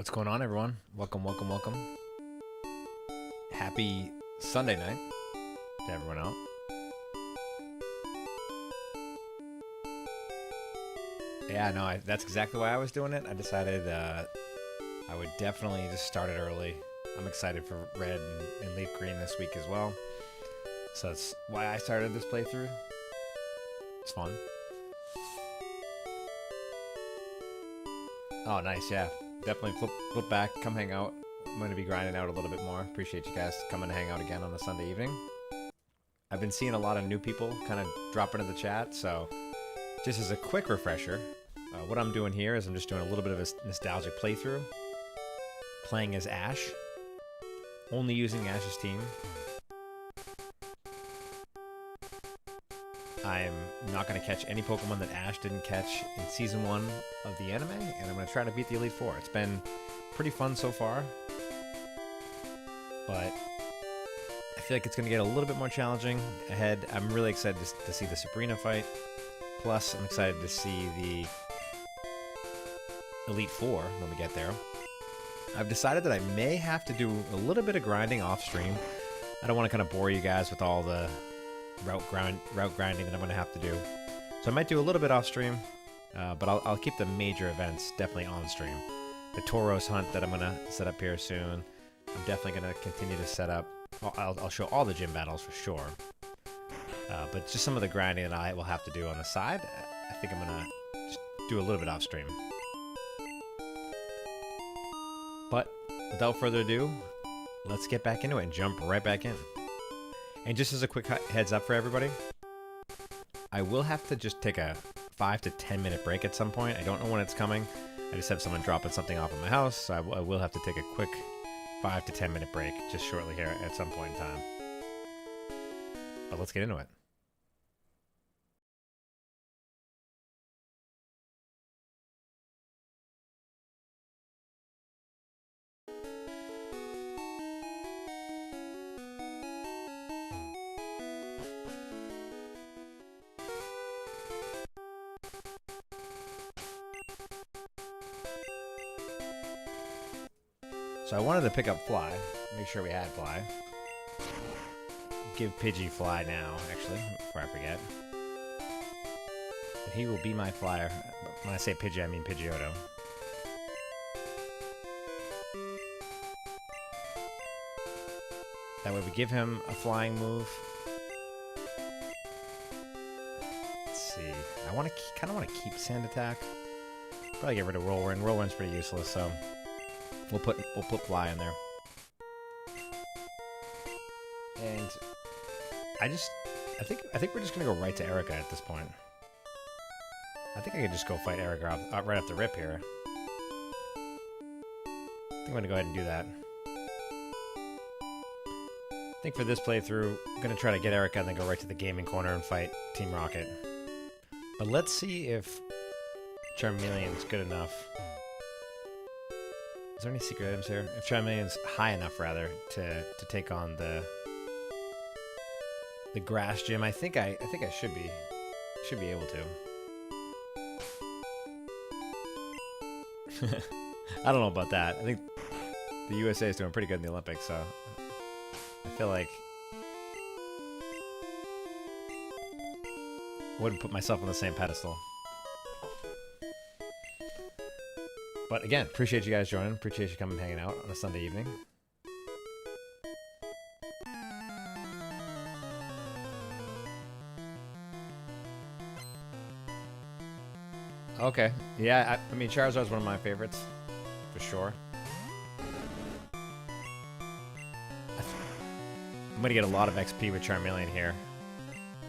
What's going on, everyone? Welcome, welcome, welcome. Happy Sunday night to everyone out. Yeah, no, that's exactly why I was doing it. I decided I would definitely just start it early. I'm excited for Red and Leaf Green this week as well. So that's why I started this playthrough. It's fun. Oh, nice, yeah. Definitely flip back, come hang out. I'm going to be grinding out a little bit more. Appreciate you guys coming to hang out again on a Sunday evening. I've been seeing a lot of new people kind of drop into the chat, so just as a quick refresher, what I'm doing here is I'm just doing a little bit of a nostalgic playthrough. Playing as Ash. Only using Ash's team. I'm not going to catch any Pokemon that Ash didn't catch in Season 1 of the anime, and I'm going to try to beat the Elite Four. It's been pretty fun so far, but I feel like it's going to get a little bit more challenging ahead. I'm really excited to see the Sabrina fight, plus I'm excited to see the Elite Four when we get there. I've decided that I may have to do a little bit of grinding off stream. I don't want to kind of bore you guys with all the route grinding that I'm going to have to do. So I might do a little bit off stream, but I'll keep the major events definitely on stream. The Tauros hunt that I'm going to set up here soon. I'm definitely going to continue to set up. I'll show all the gym battles for sure. But just some of the grinding that I will have to do on the side, I think I'm going to just do a little bit off stream. But without further ado, let's get back into it and jump right back in. And just as a quick heads up for everybody, I will have to just take a 5 to 10 minute break at some point. I don't know when it's coming. I just have someone dropping something off at my house, so I will have to take a quick 5 to 10 minute break just shortly here at some point in time. But let's get into it. So I wanted to pick up Fly, make sure we had Fly. Give Pidgey Fly now, actually, before I forget. And he will be my flyer. When I say Pidgey, I mean Pidgeotto. That way we give him a flying move. Let's see. I kind of want to keep Sand Attack. Probably get rid of Whirlwind. Whirlwind's pretty useless, so we'll put Fly in there. And I think we're just gonna go right to Erika at this point. I think I could just go fight Erika right off the rip here. I think I'm gonna go ahead and do that. I think for this playthrough, I'm gonna try to get Erika and then go right to the gaming corner and fight Team Rocket. But let's see if Charmeleon's good enough. Is there any secret items here? If Charmeleon's high enough, rather, to take on the grass gym, I think I should be able to. I don't know about that. I think the USA is doing pretty good in the Olympics, so I feel like I wouldn't put myself on the same pedestal. But again, appreciate you guys joining. Appreciate you coming and hanging out on a Sunday evening. Okay. Yeah, I mean, Charizard's one of my favorites, for sure. I'm gonna get a lot of XP with Charmeleon here,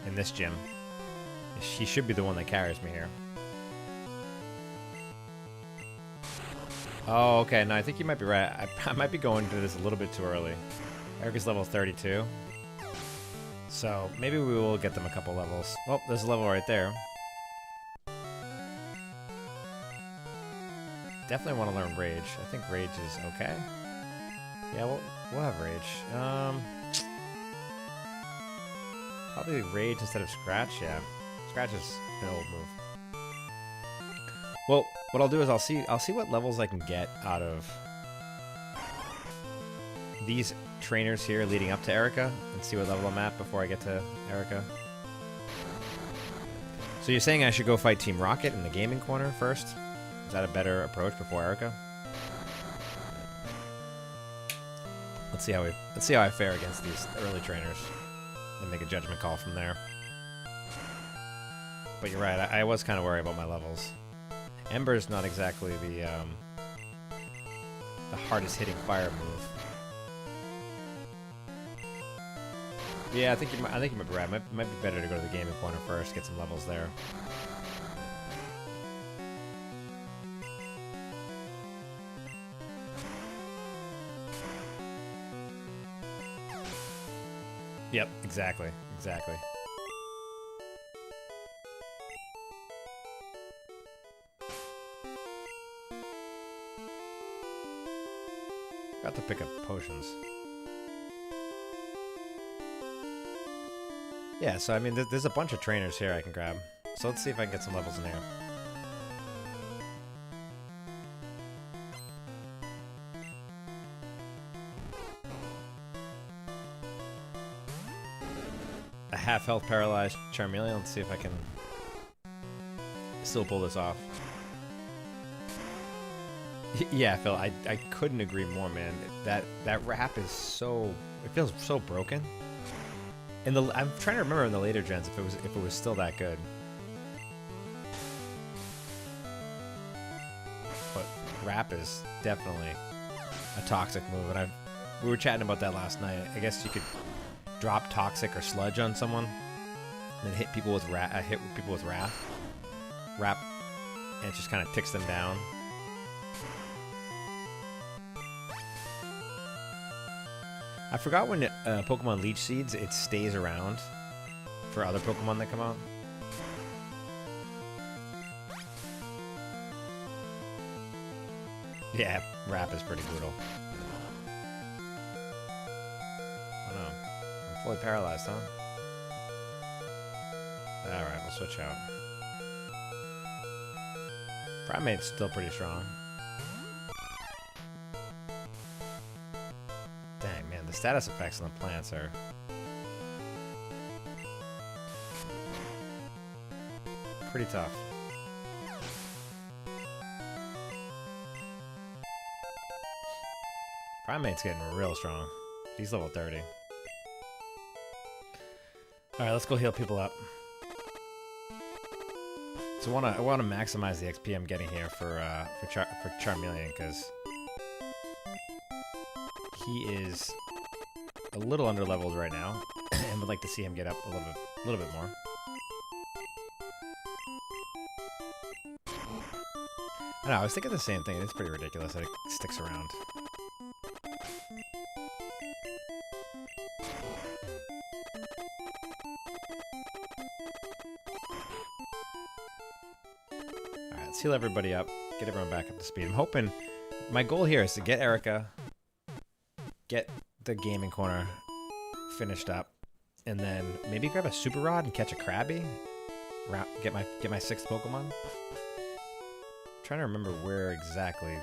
in this gym. He should be the one that carries me here. Oh, okay. No, I think you might be right. I might be going to this a little bit too early. Erika's level 32. So, maybe we will get them a couple levels. Oh, there's a level right there. Definitely want to learn Rage. I think Rage is okay. Yeah, we'll have Rage. Probably Rage instead of Scratch, yeah. Scratch is an old move. Well, what I'll do is I'll see what levels I can get out of these trainers here leading up to Erika and see what level I'm at before I get to Erika. So you're saying I should go fight Team Rocket in the gaming corner first? Is that a better approach before Erika? Let's see how I fare against these early trainers and make a judgment call from there. But you're right, I was kind of worried about my levels. Ember's not exactly the hardest hitting fire move. Yeah, I think you might be right. Might be better to go to the gaming corner first, get some levels there. Yep, exactly. Got to pick up potions. Yeah, so I mean, there's a bunch of trainers here I can grab. So let's see if I can get some levels in here. A half health paralyzed Charmeleon. Let's see if I can still pull this off. Yeah, Phil, I couldn't agree more, man. That wrap is so, it feels so broken. And I'm trying to remember in the later gens if it was still that good. But wrap is definitely a toxic move, and we were chatting about that last night. I guess you could drop toxic or sludge on someone, and then hit people with wrath, wrap, and it just kind of ticks them down. I forgot when Pokemon Leech Seeds, it stays around for other Pokemon that come out. Yeah, wrap is pretty brutal. Oh no, I'm fully paralyzed, huh? Alright, we'll switch out. Primate's still pretty strong. Dang, man, the status effects on the plants are... pretty tough. Primate's getting real strong. He's level 30. Alright, let's go heal people up. So I want to maximize the XP I'm getting here for Charmeleon, because he is a little under-leveled right now, and would like to see him get up a little bit more. I know, I was thinking the same thing. It's pretty ridiculous that it sticks around. Alright, let's heal everybody up, get everyone back up to speed. I'm hoping, my goal here is to get Erika, get the gaming corner finished up, and then maybe grab a Super Rod and catch a Krabby. Get my 6th Pokemon. I'm trying to remember where exactly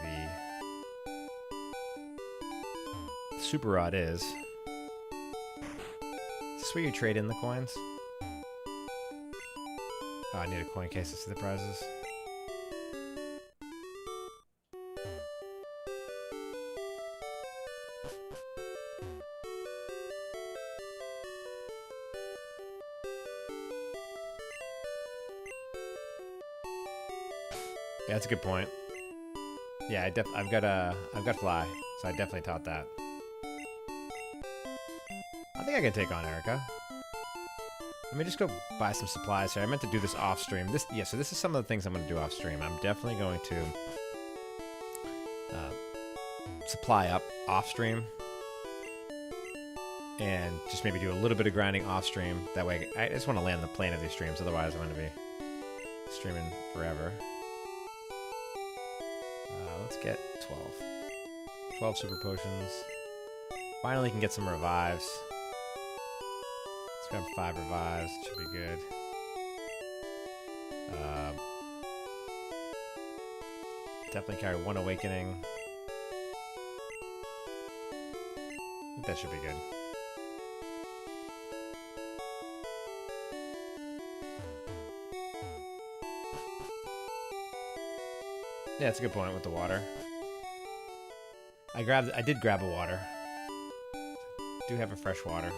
the Super Rod is. Is this where you trade in the coins? Oh, I need a coin case to see the prizes. Yeah, that's a good point. Yeah, I've got Fly, so I definitely taught that. I think I can take on Erika. Let me just go buy some supplies here. I meant to do this off stream. So this is some of the things I'm going to do off stream. I'm definitely going to supply up off stream, and just maybe do a little bit of grinding off stream. That way, I just want to land the plane of these streams. Otherwise, I'm going to be streaming forever. Let's get 12. 12 super potions. Finally can get some revives. Let's grab 5 revives. Should be good. Definitely carry 1 awakening. think that should be good. Yeah, that's a good point with the water. I did grab a water. Do have a fresh water.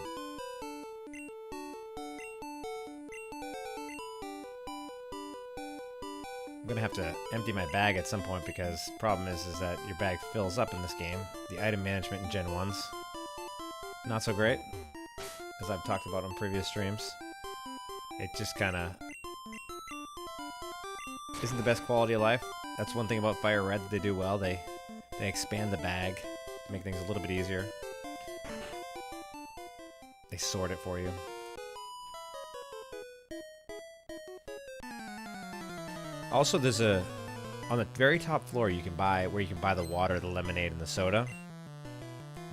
I'm gonna have to empty my bag at some point because the problem is that your bag fills up in this game. The item management in Gen 1's not so great, as I've talked about on previous streams. It just kinda isn't the best quality of life. That's one thing about Fire Red that they do well. They expand the bag to make things a little bit easier. They sort it for you. Also, there's on the very top floor you can buy the water, the lemonade, and the soda.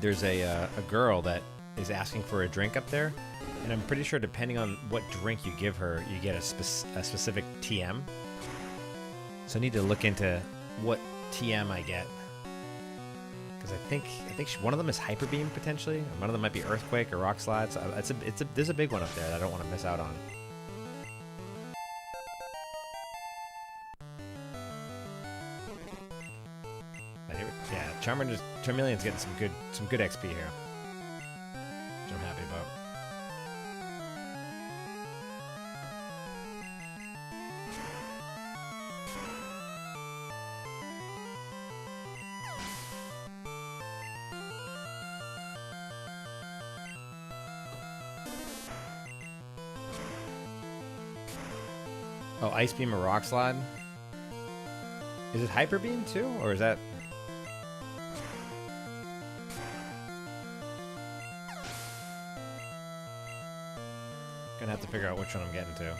There's a girl that is asking for a drink up there, and I'm pretty sure depending on what drink you give her, you get a specific TM. So I need to look into what TM I get, because I think one of them is Hyper Beam potentially. One of them might be Earthquake or Rock Slide. So there's a big one up there that I don't want to miss out on. Yeah, Charmeleon's getting some good XP here, which I'm happy about. Oh, Ice Beam or Rock Slide? Is it Hyper Beam too, or is that? Gonna have to figure out which one I'm getting to. I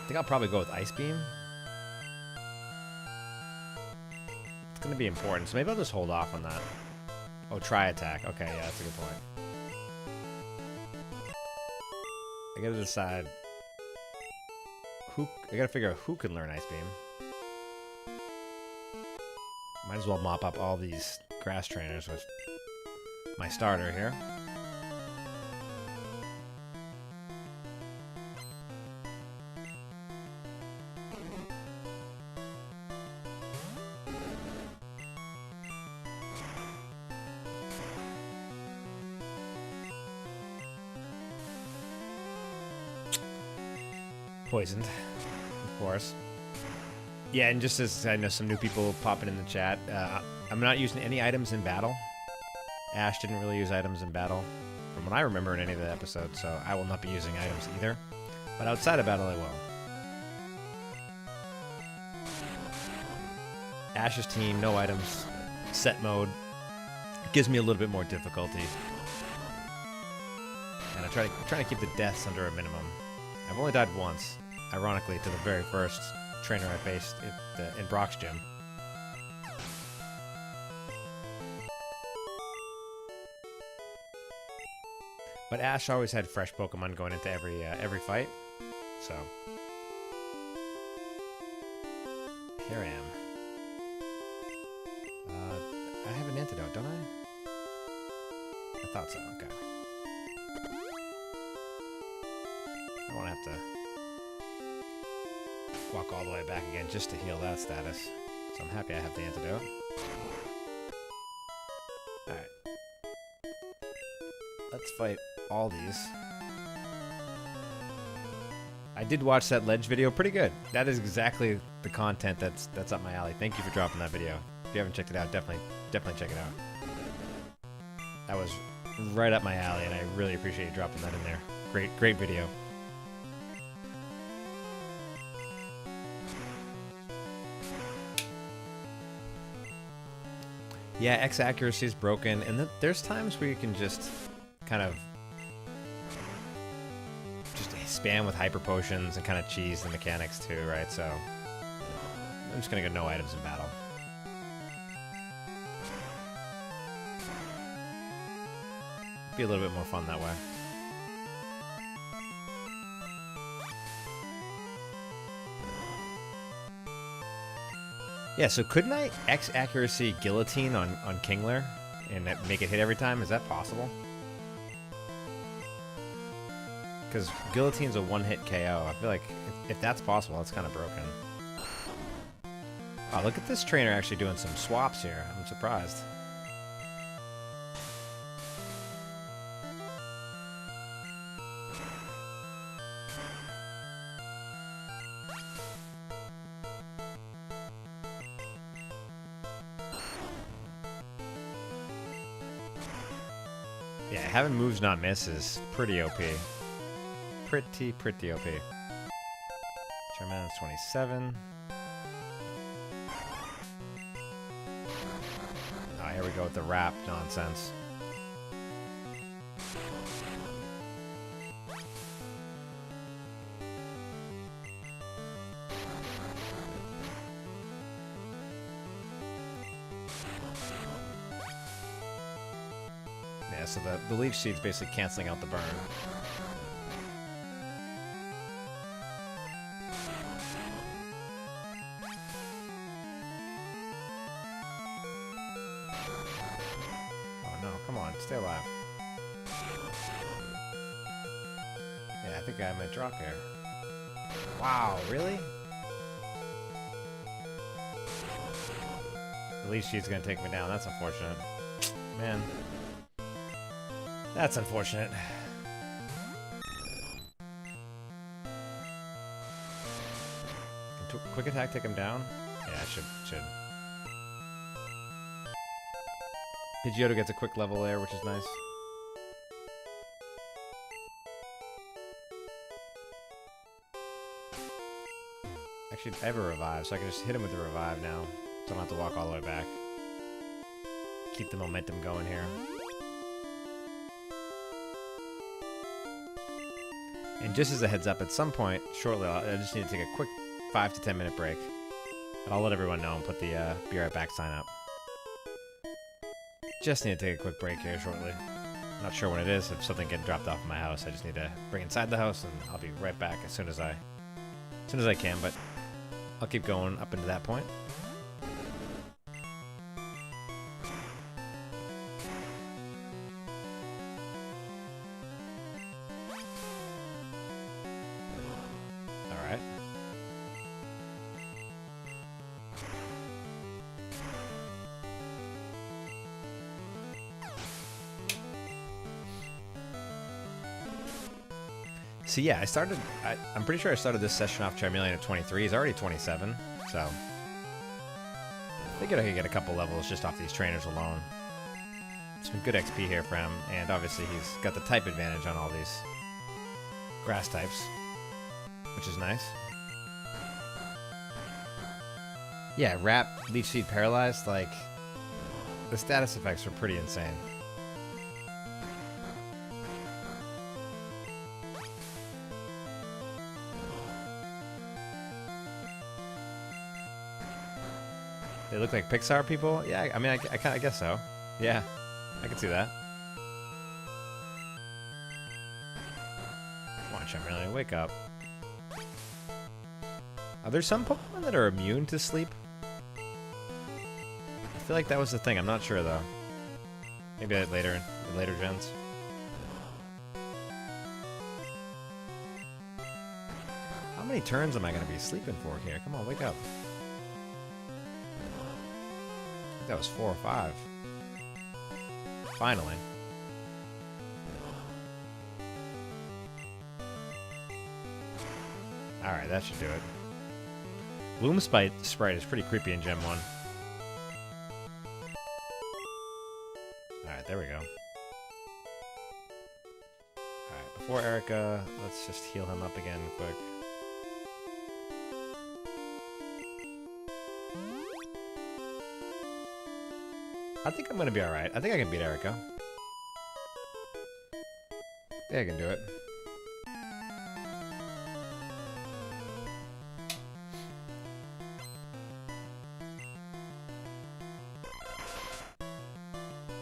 think I'll probably go with Ice Beam. It's gonna be important, so maybe I'll just hold off on that. Oh, Tri Attack. Okay, yeah, that's a good point. I gotta decide. I gotta figure out who can learn Ice Beam. Might as well mop up all these grass trainers with my starter here. Poisoned, of course. Yeah, and just as I know some new people popping in the chat, I'm not using any items in battle. Ash didn't really use items in battle, from what I remember in any of the episodes, so I will not be using items either. But outside of battle, I will. Ash's team, no items, set mode. It gives me a little bit more difficulty. And I'm trying to keep the deaths under a minimum. I've only died once, ironically, to the very first trainer I faced in Brock's gym. But Ash always had fresh Pokemon going into every fight, so here I am. I have an antidote, don't I? I thought so. Okay. I won't have to walk all the way back again just to heal that status. So I'm happy I have the antidote. Alright. Let's fight all these. I did watch that ledge video. Pretty good. That is exactly the content that's up my alley. Thank you for dropping that video. If you haven't checked it out, definitely check it out. That was right up my alley, and I really appreciate you dropping that in there. Great video. Yeah, X accuracy is broken, and there's times where you can just kind of just spam with hyper potions and kind of cheese the mechanics too, right? So I'm just gonna go no items in battle. Be a little bit more fun that way. Yeah, so couldn't I X accuracy guillotine on Kingler and make it hit every time? Is that possible? Because Guillotine's a one-hit KO. I feel like if that's possible, that's kind of broken. Oh, look at this trainer actually doing some swaps here. I'm surprised. Yeah, having moves not miss is pretty OP. Pretty OP. Charmander's 27. Oh, here we go with the wrap nonsense. Yeah, so the leaf seed's basically canceling out the burn. Stay alive. Yeah, I think I might drop here. Wow, really? The leaf sheet's gonna take me down. That's unfortunate. Man. That's unfortunate. Can quick attack take him down? Yeah, I should. Pidgeotto gets a quick level there, which is nice. Actually, I have a revive, so I can just hit him with the revive now. So I don't have to walk all the way back. Keep the momentum going here. And just as a heads up, at some point, shortly, I just need to take a quick 5 to 10 minute break. But I'll let everyone know and put the Be Right Back sign up. Just need to take a quick break here shortly. Not sure when it is. If something getting dropped off in my house, I just need to bring inside the house, and I'll be right back as soon as I can. But I'll keep going up into that point. All right. So yeah, I'm pretty sure I started this session off Charmeleon at 23. He's already 27, so I figured I could get a couple levels just off these trainers alone. Some good XP here for him, and obviously he's got the type advantage on all these grass types, which is nice. Yeah, Wrap, Leech Seed, Paralyzed, like, the status effects are pretty insane. They look like Pixar people? Yeah, I mean, I guess so. Yeah, I can see that. Come on, Charmeleon, wake up. Are there some Pokemon that are immune to sleep? I feel like that was the thing. I'm not sure, though. Maybe later, in later gens. How many turns am I going to be sleeping for here? Come on, wake up. That was 4 or 5. Finally. Alright, that should do it. Bloom Sprite is pretty creepy in Gen 1. Alright, there we go. Alright, before Erika, let's just heal him up again quick. I think I'm going to be alright. I think I can beat Erika. Yeah, I can do it.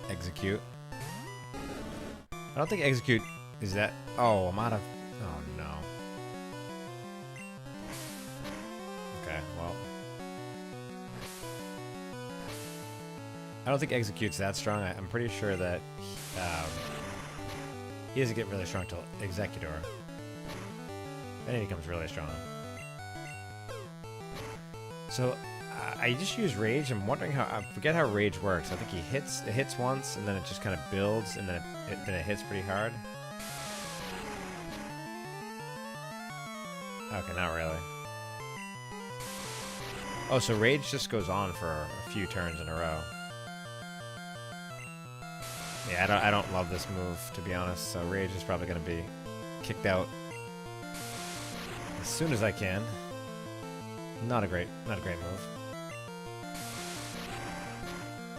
Execute. I don't think execute is that... Oh, I'm out of... Oh, no. Okay, well... I don't think Execute's that strong. I'm pretty sure that he doesn't get really strong till Executor. Then he becomes really strong. So I just use Rage. I'm wondering how. I forget how Rage works. I think it hits once, and then it just kind of builds, and then it hits pretty hard. Okay, not really. Oh, so Rage just goes on for a few turns in a row. Yeah, I don't love this move, to be honest. So Rage is probably going to be kicked out as soon as I can. Not a great move.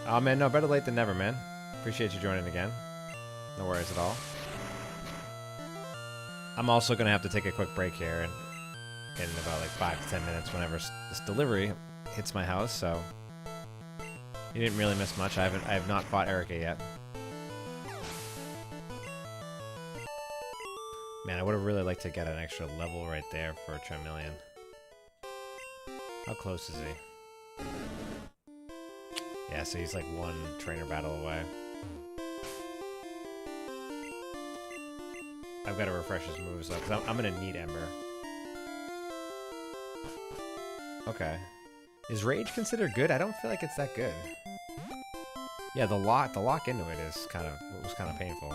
Oh man, no, better late than never, man. Appreciate you joining again. No worries at all. I'm also gonna have to take a quick break here in about like 5 to 10 minutes whenever this delivery hits my house, so you didn't really miss much. I have not fought Erika yet. Man, I would have really liked to get an extra level right there for Charmeleon. How close is he? Yeah, so he's like one trainer battle away. I've got to refresh his moves though, because I'm going to need Ember. Okay. Is Rage considered good? I don't feel like it's that good. Yeah, the lock into it is was kind of painful.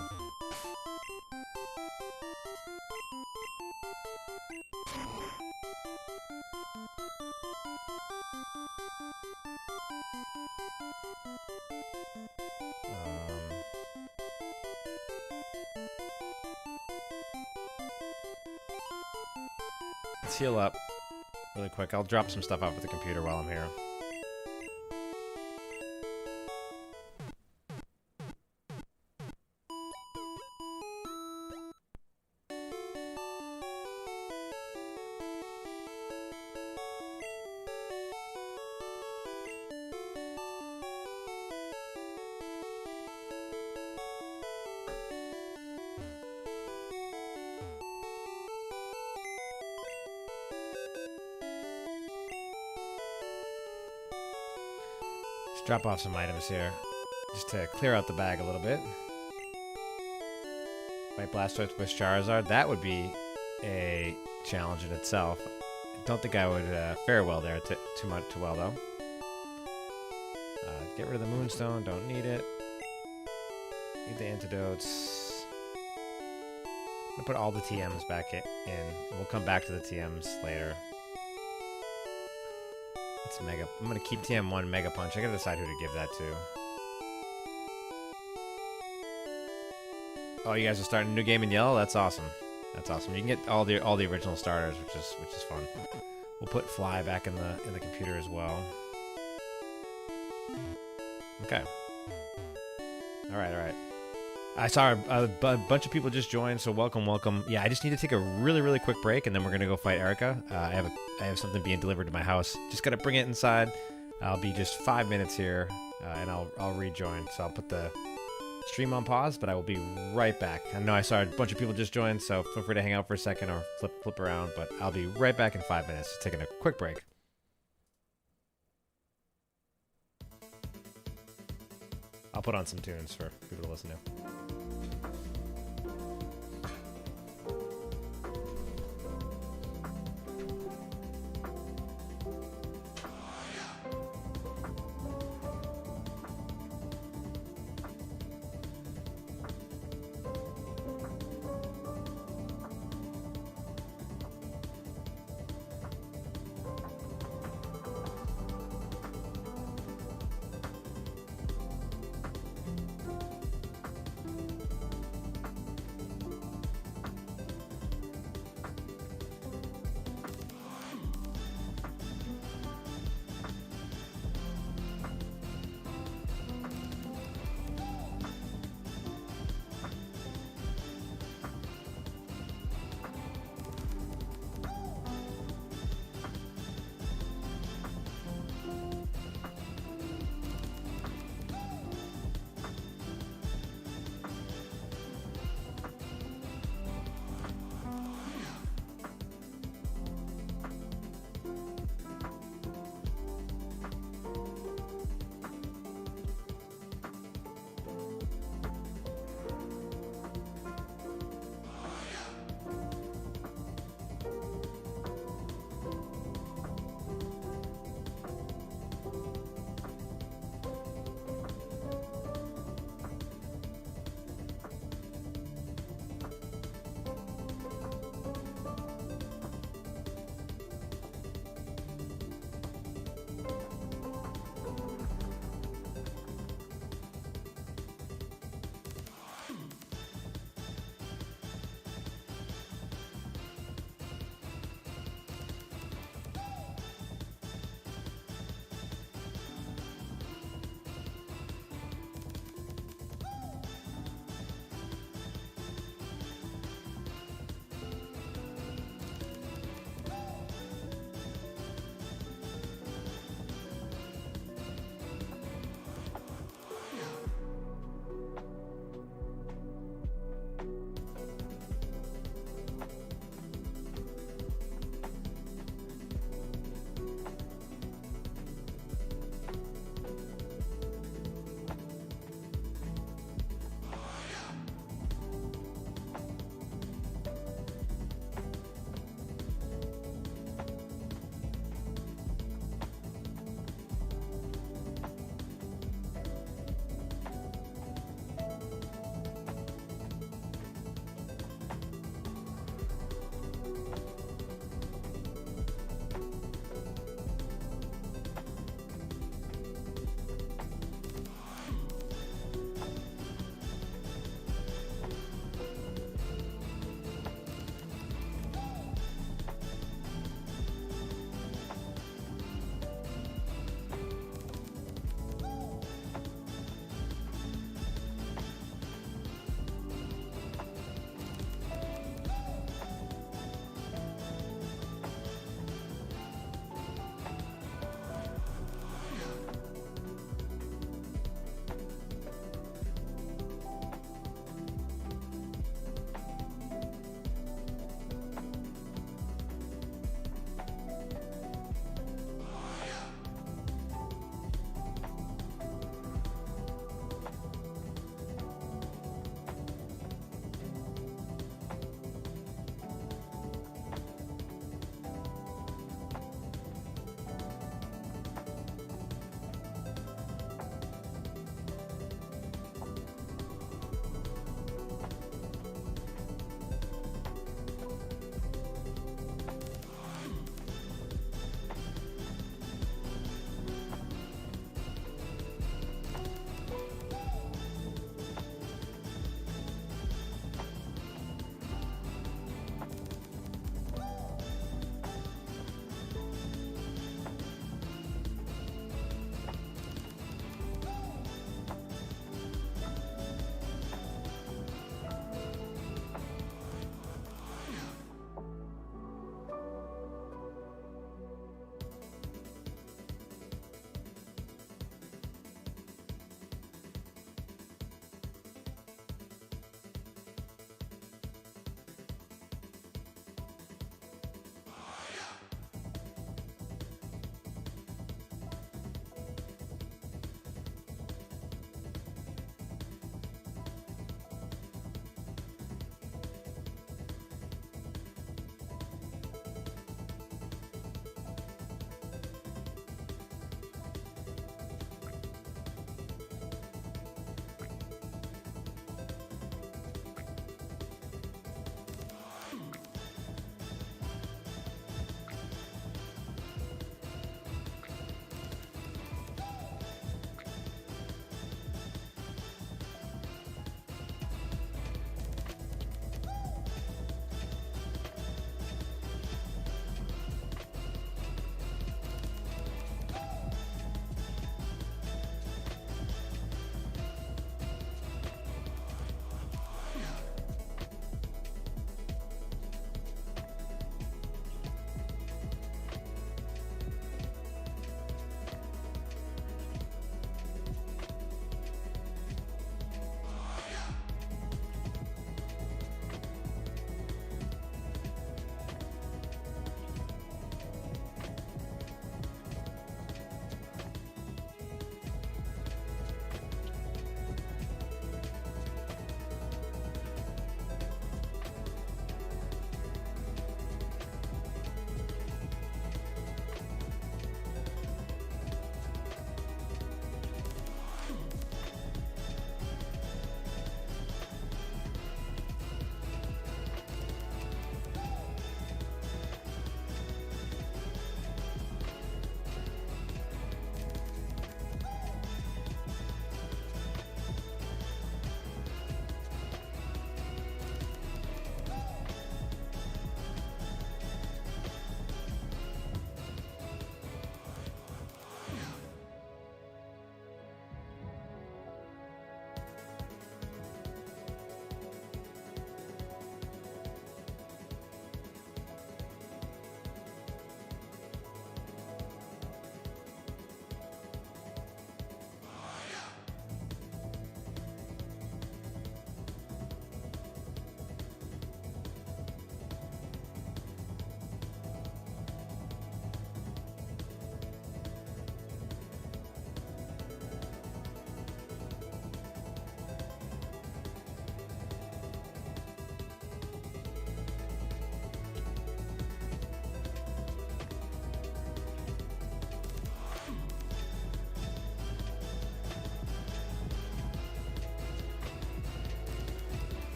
Let's heal up really quick. I'll drop some stuff off at the computer while I'm here. Drop off some items here, just to clear out the bag a little bit. White Blastoise with Charizard, that would be a challenge in itself. I don't think I would fare well there too well though. Get rid of the Moonstone, don't need it. Need the antidotes. I'm gonna put all the TMs back in. We'll come back to the TMs later. I'm gonna keep TM1 Mega Punch. I gotta decide who to give that to. Oh, you guys are starting a new game in yellow? That's awesome. That's awesome. You can get all the original starters, which is fun. We'll put Fly back in the computer as well. Okay. All right. I saw a bunch of people just joined, so welcome. Yeah, I just need to take a really quick break, and then we're gonna go fight Erika. I have something being delivered to my house. Just gotta bring it inside. I'll be just 5 minutes here, and I'll rejoin. So I'll put the stream on pause, but I will be right back. I know I saw a bunch of people just join, so feel free to hang out for a second or flip around. But I'll be right back in 5 minutes. Just taking a quick break. I'll put on some tunes for people to listen to.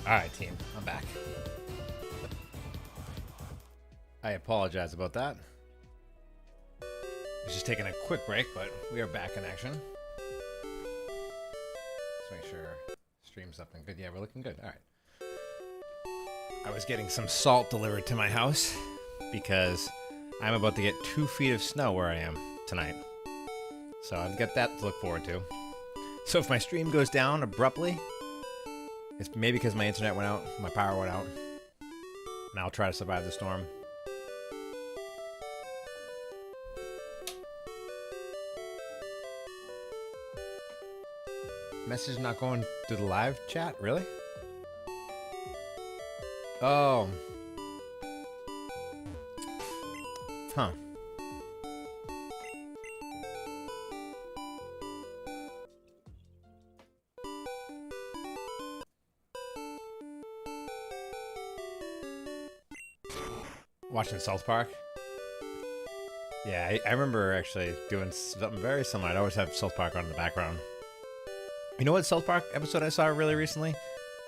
Alright, team. I'm back. I apologize about that. I was just taking a quick break, but we are back in action. Let's make sure stream's up and good. Yeah, we're looking good. Alright. I was getting some salt delivered to my house because I'm about to get 2 feet of snow where I am tonight. So I've got that to look forward to. So if my stream goes down abruptly, it's maybe because my internet went out, my power went out, and I'll try to survive the storm. Message not going to the live chat? Really? Oh. Huh. Watching South Park? Yeah, I remember actually doing something very similar. I'd always have South Park on in the background. You know what South Park episode I saw really recently?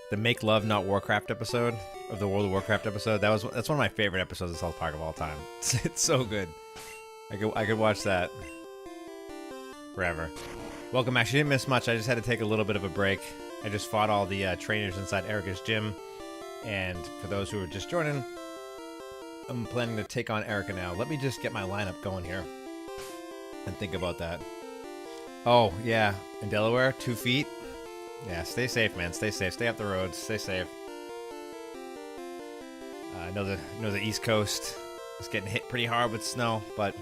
The Make Love Not Warcraft episode of the World of Warcraft episode. That's one of my favorite episodes of South Park of all time. It's so good. I could watch that forever. Welcome. Actually, didn't miss much. I just had to take a little bit of a break. I just fought all the trainers inside Erika's gym, and for those who are just joining, I'm planning to take on Erika now. Let me just get my lineup going here and think about that. Oh, yeah. In Delaware, 2 feet. Yeah, stay safe, man. Stay safe. Stay up the roads. Stay safe. I know the East Coast is getting hit pretty hard with snow, but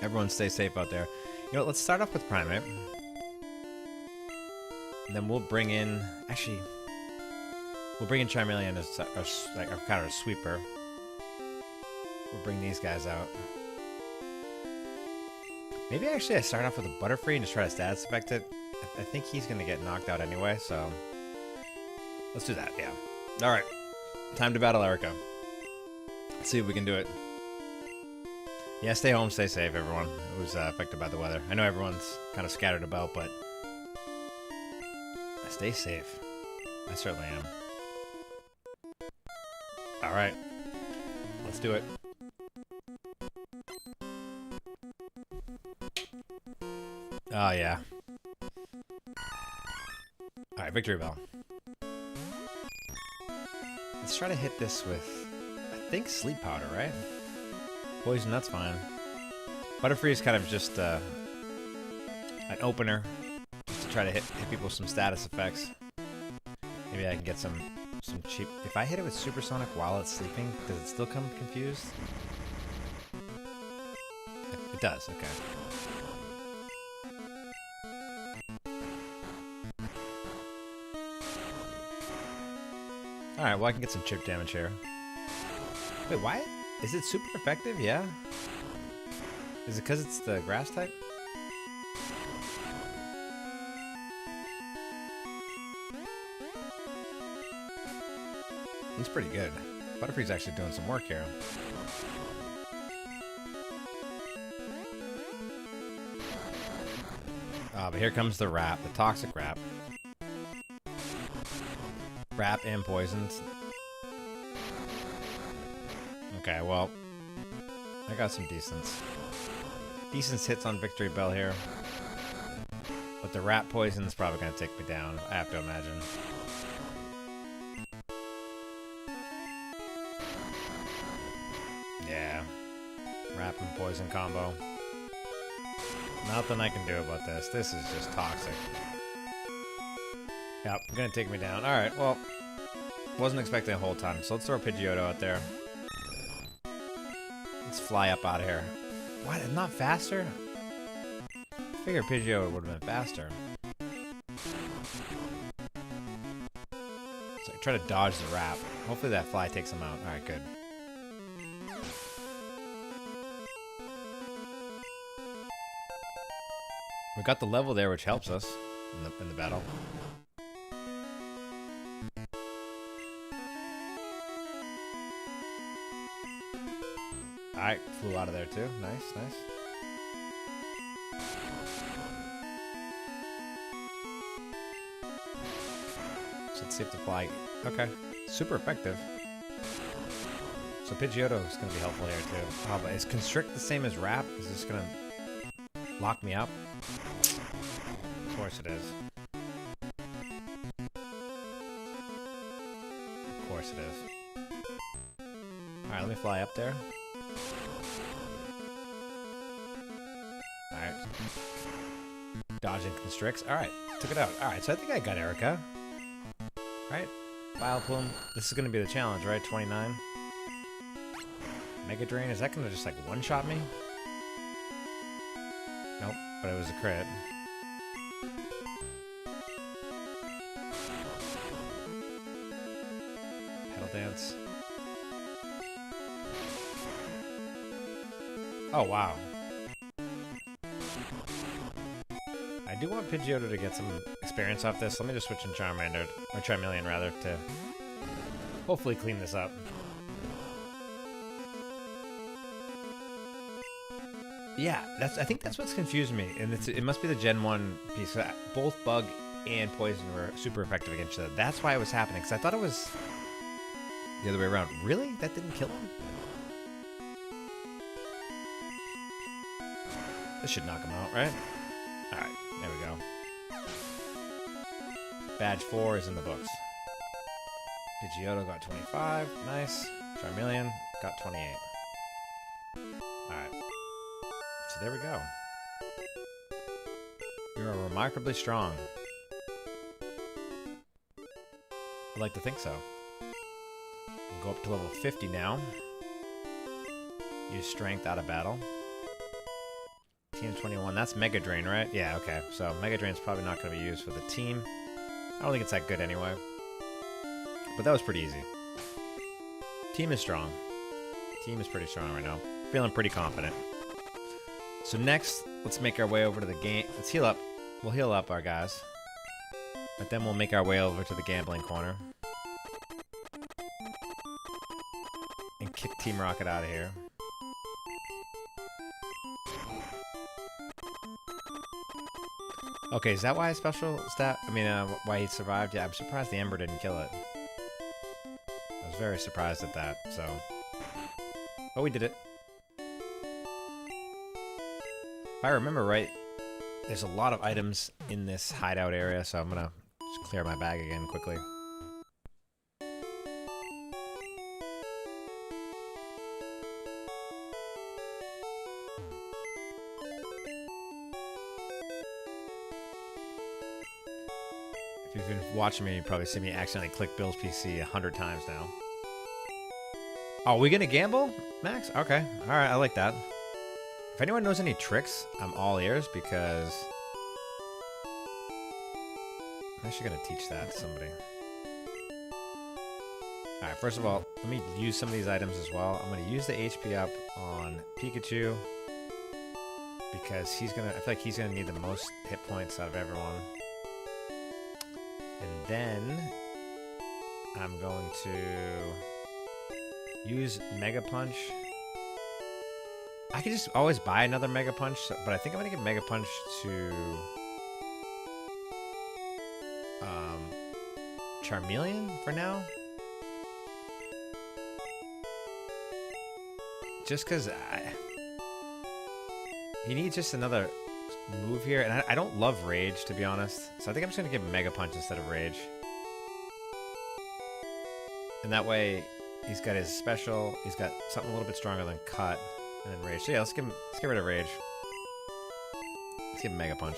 everyone stay safe out there. You know what? Let's start off with Primate. And then we'll bring in... Actually... We'll bring in Charmeleon as like our kind of a sweeper. We'll bring these guys out. Maybe actually I start off with a Butterfree and just try to status effect it. I think he's going to get knocked out anyway, so... Let's do that, yeah. Alright. Time to battle Erika. Let's see if we can do it. Yeah, stay home, stay safe, everyone who's affected by the weather. I know everyone's kind of scattered about, but... Stay safe. I certainly am. Alright. Let's do it. Oh, yeah. Alright, Victory Bell. Let's try to hit this with, I think, Sleep Powder, right? Poison, that's fine. Butterfree is kind of just an opener. Just to try to hit people with some status effects. Maybe I can get some cheap... If I hit it with Supersonic while it's sleeping, does it still come confused? It does, okay. Alright, well I can get some chip damage here. Wait, why? Is it super effective? Yeah? Is it because it's the grass type? It's pretty good. Butterfree's actually doing some work here. But here comes the Wrap, the Toxic Wrap. Wrap and Poisons. Okay, well, I got some decent hits on Victory Bell here. But the Wrap Poison's probably going to take me down, I have to imagine. Yeah. Wrap and Poison combo. Nothing I can do about this. This is just toxic. Yep, gonna take me down. Alright, well, wasn't expecting a whole ton, so let's throw Pidgeotto out there. Let's fly up out of here. What, I'm not faster? I figured Pidgeotto would have been faster. So try to dodge the Wrap. Hopefully that fly takes him out. Alright, good. We got the level there, which helps us in the battle. Alright, flew out of there too. Nice, nice. So let's see if the fly... Okay. Super effective. So Pidgeotto is going to be helpful here, too. Oh, but is Constrict the same as Wrap? Is this going to lock me up? Of course it is. Of course it is. Alright, let me fly up there. Alright. Dodging Constricts. Alright, took it out. Alright, so I think I got Erika. Right? Vileplume. This is going to be the challenge, right? 29. Mega Drain. Is that going to just like one-shot me? Nope, but it was a crit. Pedal Dance. Oh, wow. I do want Pidgeotto to get some experience off this. Let me just switch in Charmander, or Charmeleon rather, to hopefully clean this up. Yeah, I think that's what's confused me, and it must be the Gen 1 piece. Both Bug and Poison were super effective against each other. That's why it was happening, because I thought it was the other way around. Really? That didn't kill him? This should knock him out, right? Alright, there we go. Badge 4 is in the books. Pidgeotto got 25. Nice. Charmeleon got 28. Alright. So there we go. You're remarkably strong. I'd like to think so. We'll go up to level 50 now. Use Strength out of battle. Team 21, that's Mega Drain, right? Yeah, okay. So Mega Drain's probably not going to be used for the team. I don't think it's that good anyway. But that was pretty easy. Team is strong. Team is pretty strong right now. Feeling pretty confident. So next, let's make our way over to the game. Let's heal up. We'll heal up our guys. But then we'll make our way over to the gambling corner. And kick Team Rocket out of here. Okay, is that why his special stat? I mean, why he survived? Yeah, I'm surprised the Ember didn't kill it. I was very surprised at that, so... Oh, we did it. If I remember right, there's a lot of items in this hideout area, so I'm gonna just clear my bag again quickly. If you've been watching me, you probably see me accidentally click Bill's PC 100 times now. Oh, we gonna gamble, Max? Okay, alright, I like that. If anyone knows any tricks, I'm all ears because... I'm actually gonna teach that to somebody. Alright, first of all, let me use some of these items as well. I'm gonna use the HP up on Pikachu because he's gonna... I feel like he's gonna need the most hit points out of everyone. And then I'm going to use Mega Punch. I could just always buy another Mega Punch, but I think I'm going to give Mega Punch to Charmeleon for now. Just because he needs just another move here, and I don't love Rage, to be honest, so I think I'm just gonna give him Mega Punch instead of Rage, and that way he's got his special, he's got something a little bit stronger than Cut, and then Rage. So yeah, let's get rid of Rage. Let's give him Mega Punch,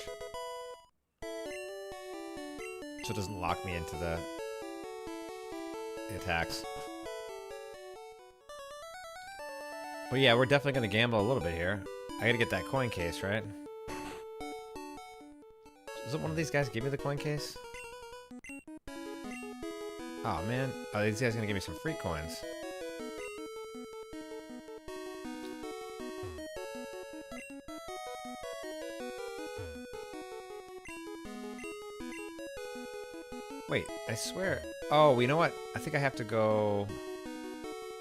so it doesn't lock me into the attacks. But yeah, we're definitely gonna gamble a little bit here. I gotta get that coin case, right? Doesn't one of these guys give me the coin case? Oh man. Oh, these guys are gonna give me some free coins. Wait, I swear. Oh, you know what? I think I have to go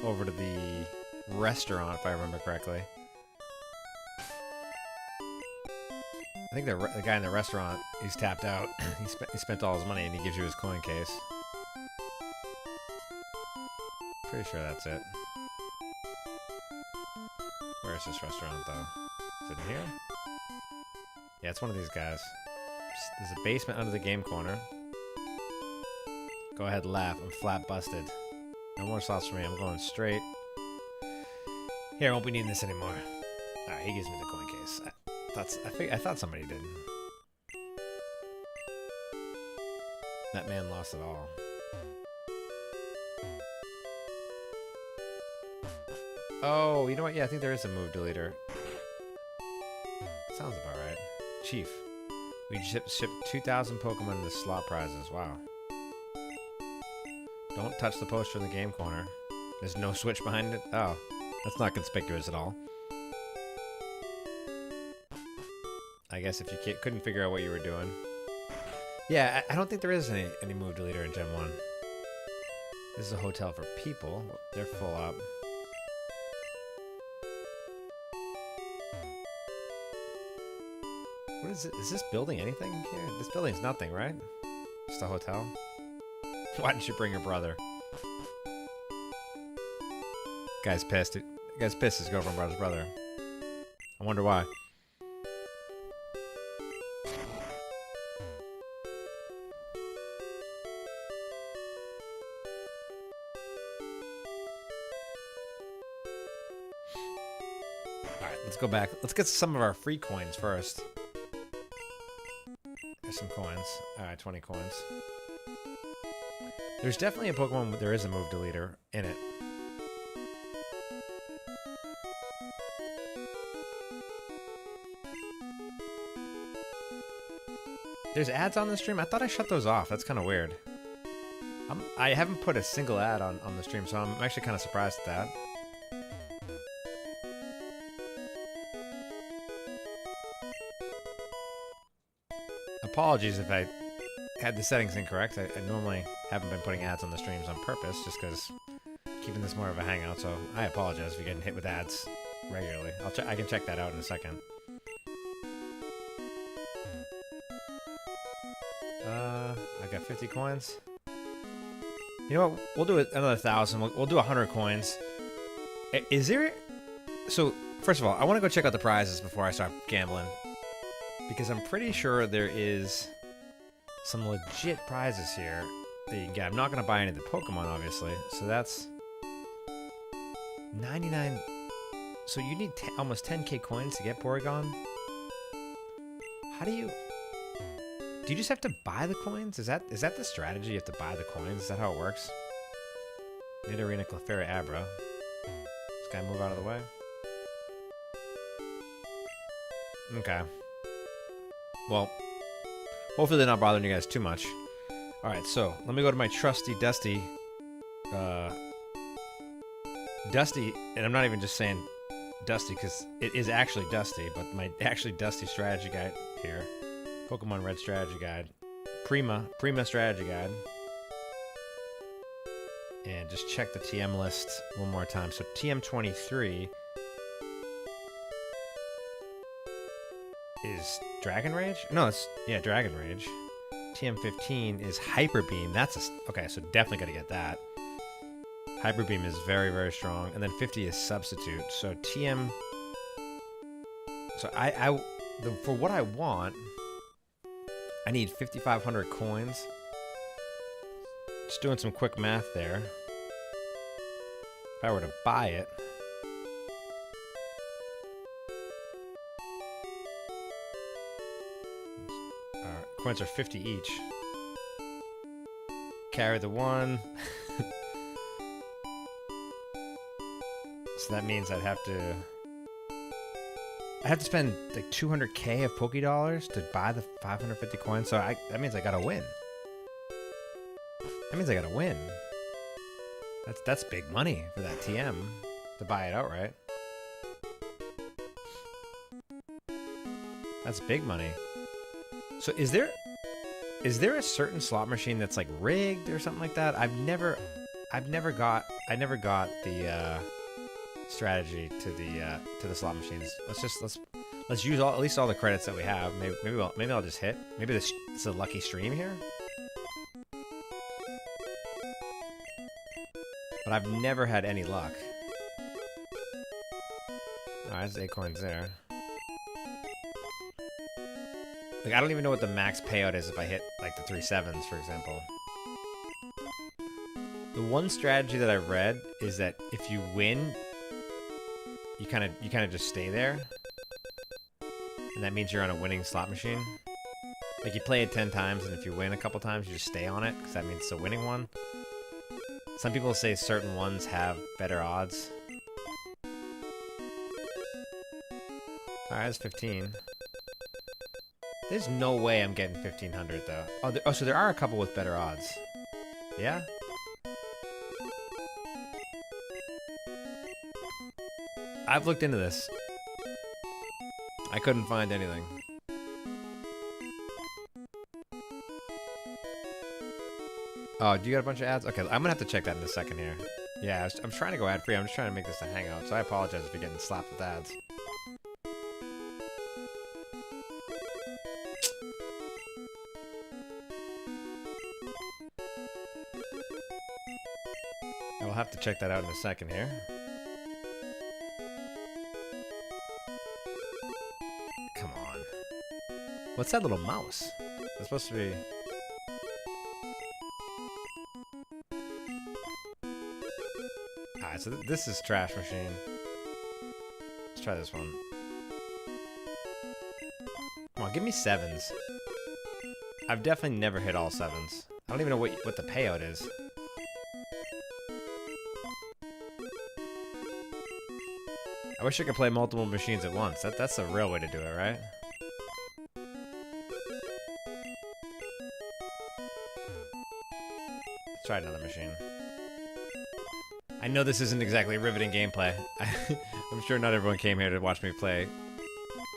over to the restaurant if I remember correctly. I think the guy in the restaurant, he's tapped out. He spent all his money and he gives you his coin case. Pretty sure that's it. Where is this restaurant, though? Is it in here? Yeah, it's one of these guys. There's a basement under the game corner. Go ahead, laugh. I'm flat busted. No more slots for me. I'm going straight. Here, I won't be needing this anymore. Alright, he gives me the coin case. I thought somebody did. That man lost it all. Oh, you know what? Yeah, I think there is a move deleter. Sounds about right. Chief. We shipped 2,000 Pokemon into slot prizes. Wow. Don't touch the poster in the game corner. There's no switch behind it? Oh. That's not conspicuous at all. I guess if you couldn't figure out what you were doing. Yeah, I don't think there is any move deleter in Gen 1. This is a hotel for people. They're full up. What is it? Is this building anything here? This building's nothing, right? Just a hotel? Why didn't you bring your brother? Guy's pissed. Guy's pissed his girlfriend brought his brother. I wonder why. Alright, let's go back. Let's get some of our free coins first. There's some coins. Alright, 20 coins. There's definitely a Pokemon where there is a move deleter in it. There's ads on the stream? I thought I shut those off. That's kind of weird. I haven't put a single ad on the stream, so I'm actually kind of surprised at that. Apologies if I had the settings incorrect. I normally haven't been putting ads on the streams on purpose, just because keeping this more of a hangout, so I apologize if you're getting hit with ads regularly. I can check that out in a second. I got 50 coins. You know what? We'll do another 1,000. We'll do 100 coins. Is there... So, first of all, I want to go check out the prizes before I start gambling. Because I'm pretty sure there is some legit prizes here that you can get. I'm not going to buy any of the Pokemon, obviously. So that's... 99... So you need almost 10k coins to get Porygon? How do you... Do you just have to buy the coins? Is that the strategy? You have to buy the coins? Is that how it works? Nidorina, Clefairy, Abra. This guy move out of the way. Okay. Well, hopefully they're not bothering you guys too much. Alright, so let me go to my trusty Dusty. Dusty, and I'm not even just saying Dusty because it is actually Dusty, but my actually Dusty strategy guide here. Pokemon Red strategy guide. Prima strategy guide. And just check the TM list one more time. So TM23 is Dragon Rage? No, it's, yeah, Dragon Rage. TM15 is Hyper Beam. That's a, okay, so definitely gotta get that. Hyper Beam is very, very strong. And then 50 is Substitute. So TM... So for what I want... I need 5,500 coins. Just doing some quick math there. If I were to buy it... Coins are 50 each. Carry the one. So that means I'd have to spend like 200k of Poké Dollars to buy the 550 coins. So that means I gotta win. That means I gotta win. That's big money for that TM to buy it outright. That's big money. So is there a certain slot machine that's like rigged or something like that? I never got the strategy to the slot machines. Let's use at least all the credits that we have. Maybe I'll just hit. Maybe this is a lucky stream here. but I've never had any luck. Alright, there's 8 coins there. Like, I don't even know what the max payout is if I hit, like, the 3 sevens, for example. The one strategy that I read is that if you win, you kind of just stay there. And that means you're on a winning slot machine. Like, you play it 10 times, and if you win a couple times, you just stay on it, because that means it's a winning one. Some people say certain ones have better odds. Alright, that's 15. There's no way I'm getting 1500 though. Oh, so there are a couple with better odds. Yeah? I've looked into this. I couldn't find anything. Oh, do you got a bunch of ads? Okay, I'm gonna have to check that in a second here. Yeah, I'm trying to go ad free. I'm just trying to make this a hangout, so I apologize if you're getting slapped with ads. I will have to check that out in a second here. Come on. What's that little mouse? That's supposed to be... Alright, so this is Trash Machine. Let's try this one. Come on, give me sevens. I've definitely never hit all sevens. I don't even know what the payout is. I wish I could play multiple machines at once. That's the real way to do it, right? Let's try another machine. I know this isn't exactly riveting gameplay. I'm sure not everyone came here to watch me play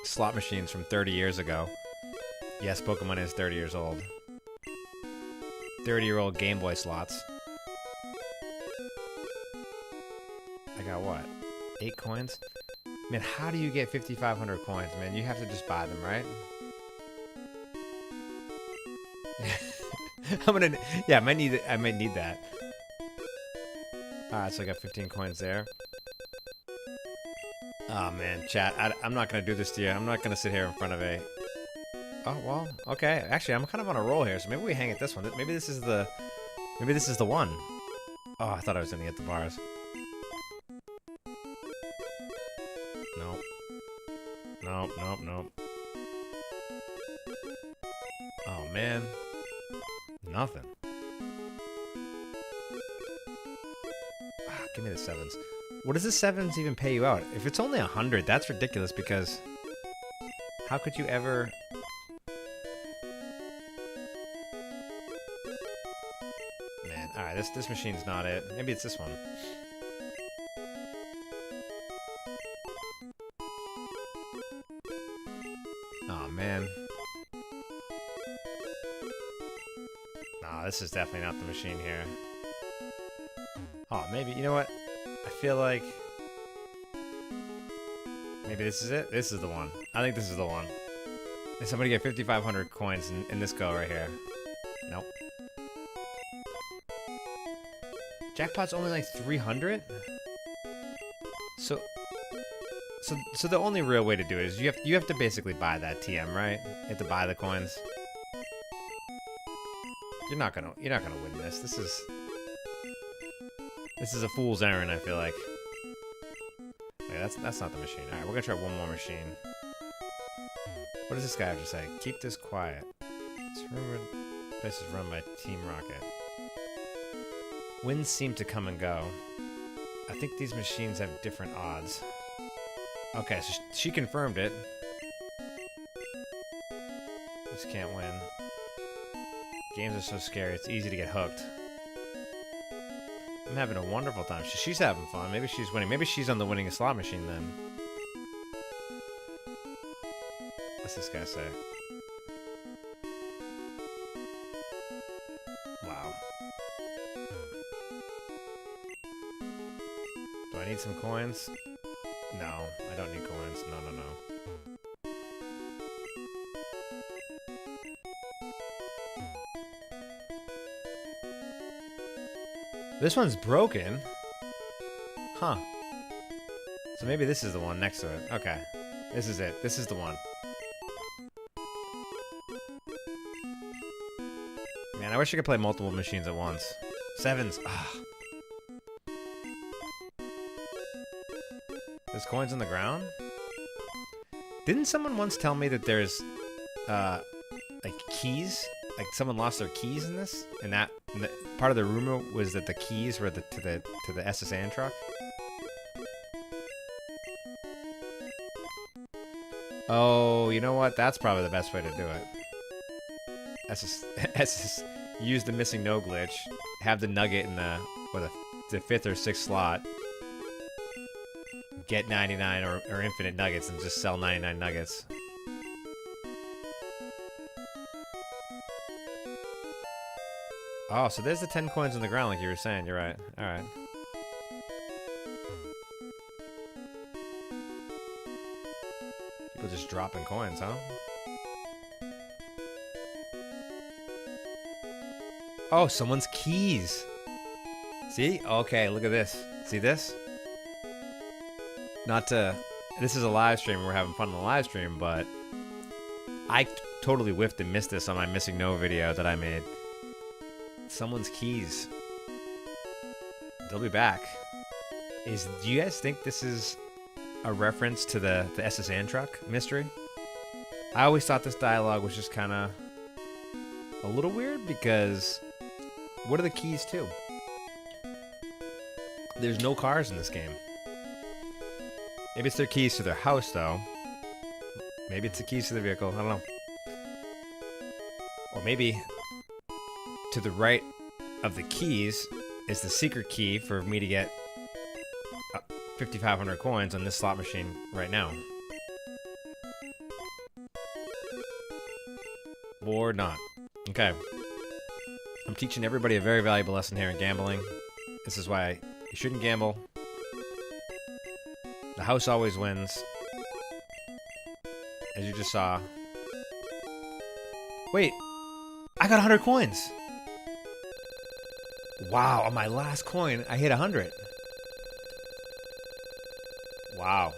slot machines from 30 years ago. Yes, Pokemon is 30 years old. 30-year-old Game Boy slots. I got what? 8 coins? Man, how do you get 5,500 coins, man? You have to just buy them, right? Yeah, I might need that. Alright, so I got 15 coins there. Oh man, chat, I'm not gonna do this to you. I'm not gonna sit here in front of a... Oh, well, okay. Actually, I'm kind of on a roll here, so maybe we hang at this one. Maybe this is the one. Oh, I thought I was gonna get the bars. Nope. Nope, nope, nope. Oh, man. Nothing. Ah, give me the sevens. What does the sevens even pay you out? If it's only 100, that's ridiculous because... How could you ever... Man, alright, this machine's not it. Maybe it's this one. Oh man. No, this is definitely not the machine here. Oh, maybe, you know what? I feel like... Maybe this is it? This is the one. I think this is the one. Did somebody get 5,500 coins in this go right here? Nope. Jackpot's only like 300? So the only real way to do it is you have to basically buy that TM, right? You have to buy the coins. You're not gonna win this. This is a fool's errand, I feel like. Yeah, that's not the machine. Alright, we're gonna try one more machine. What does this guy have to say? Keep this quiet. This place is run by Team Rocket. Winds seem to come and go. I think these machines have different odds. Okay, so she confirmed it. Just can't win. Games are so scary, it's easy to get hooked. I'm having a wonderful time. She's having fun. Maybe she's winning. Maybe she's on the winning slot machine then. What's this guy say? Wow. Do I need some coins? No, I don't need coins. No, no, no. This one's broken. Huh. So maybe this is the one next to it. Okay. This is it. This is the one. Man, I wish I could play multiple machines at once. Sevens. Ah. There's coins on the ground? Didn't someone once tell me that there's, like, keys? Like, someone lost their keys in this? And that part of the rumor was that the keys were to the SSN truck? Oh, you know what? That's probably the best way to do it. SS use the missing no glitch, have the nugget in the 5th or 6th slot, get 99 or infinite nuggets and just sell 99 nuggets. Oh, so there's the 10 coins on the ground like you were saying. You're right. Alright. People just dropping coins, huh? Oh, someone's keys. See? Okay, look at this. See this? Not to... This is a live stream. We're having fun on the live stream, but... I totally whiffed and missed this on my Missing No video that I made. Someone's keys. They'll be back. Do you guys think this is a reference to the SSN truck mystery? I always thought this dialogue was just kind of a little weird because what are the keys to? There's no cars in this game. Maybe it's their keys to their house, though. Maybe it's the keys to the vehicle. I don't know. Or maybe to the right of the keys is the secret key for me to get 5,500 coins on this slot machine right now. Or not. Okay. I'm teaching everybody a very valuable lesson here in gambling. This is why you shouldn't gamble. The house always wins. As you just saw. Wait! I got 100 coins! Wow, on my last coin, I hit 100. Wow.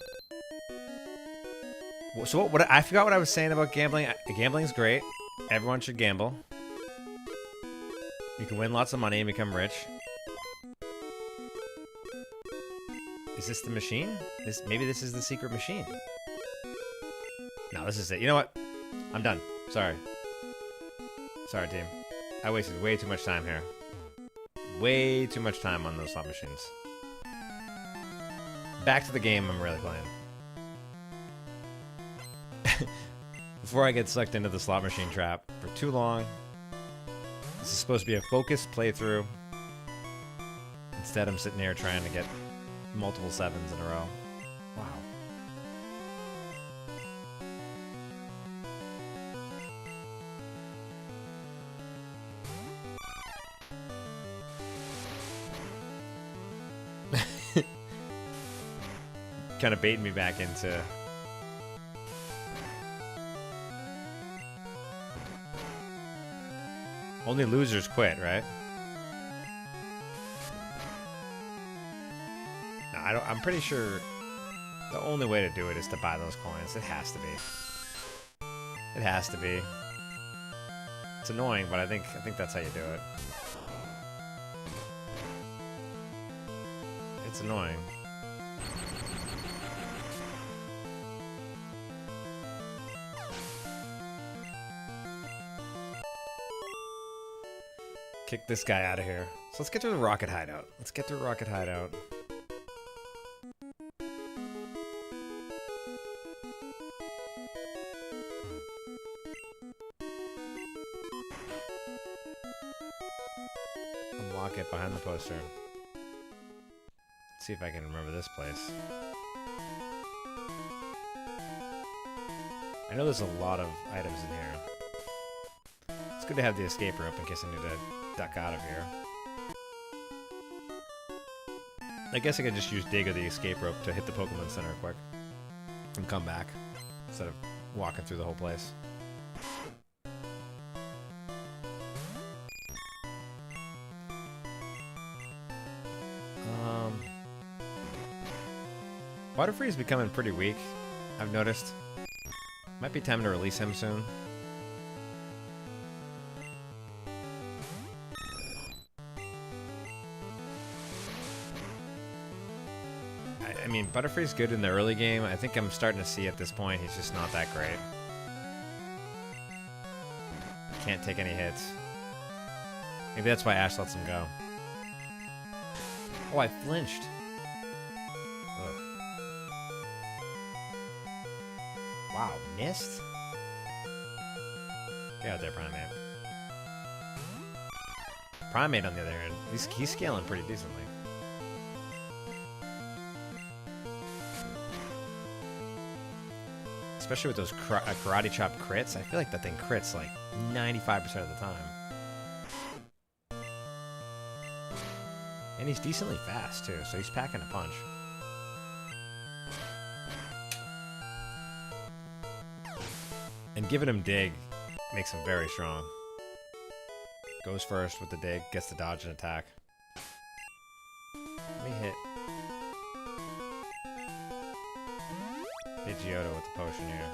So what I forgot what I was saying about gambling. Gambling's great. Everyone should gamble. You can win lots of money and become rich. Is this the machine? Maybe this is the secret machine. No, this is it. You know what? I'm done. Sorry. Sorry, team. I wasted way too much time here. Way too much time on those slot machines. Back to the game I'm really playing. Before I get sucked into the slot machine trap for too long. This is supposed to be a focused playthrough. Instead, I'm sitting here trying to get multiple 7s in a row. Wow. Kind of baiting me back into... Only losers quit, right? No, I'm pretty sure the only way to do it is to buy those coins. It has to be. It has to be. It's annoying, but I think that's how you do it. It's annoying. Kick this guy out of here. So let's get to the rocket hideout. Let's get to the rocket hideout. Unlock it behind the poster. Let's see if I can remember this place. I know there's a lot of items in here. It's good to have the escape rope in case I need to duck out of here. I guess I could just use Dig or the escape rope to hit the Pokemon Center quick and come back instead of walking through the whole place. Butterfree's becoming pretty weak, I've noticed. Might be time to release him soon. I mean, Butterfree's good in the early game. I think I'm starting to see at this point he's just not that great. Can't take any hits. Maybe that's why Ash lets him go. Oh, I flinched. Ugh. Wow, missed? Get out there, Primate. Primate, on the other hand, he's scaling pretty decently. Especially with those karate chop crits. I feel like that thing crits like 95% of the time. And he's decently fast too, so he's packing a punch. And giving him dig makes him very strong. Goes first with the dig, gets the dodge and attack. Let me hit Pidgeotto with the potion here.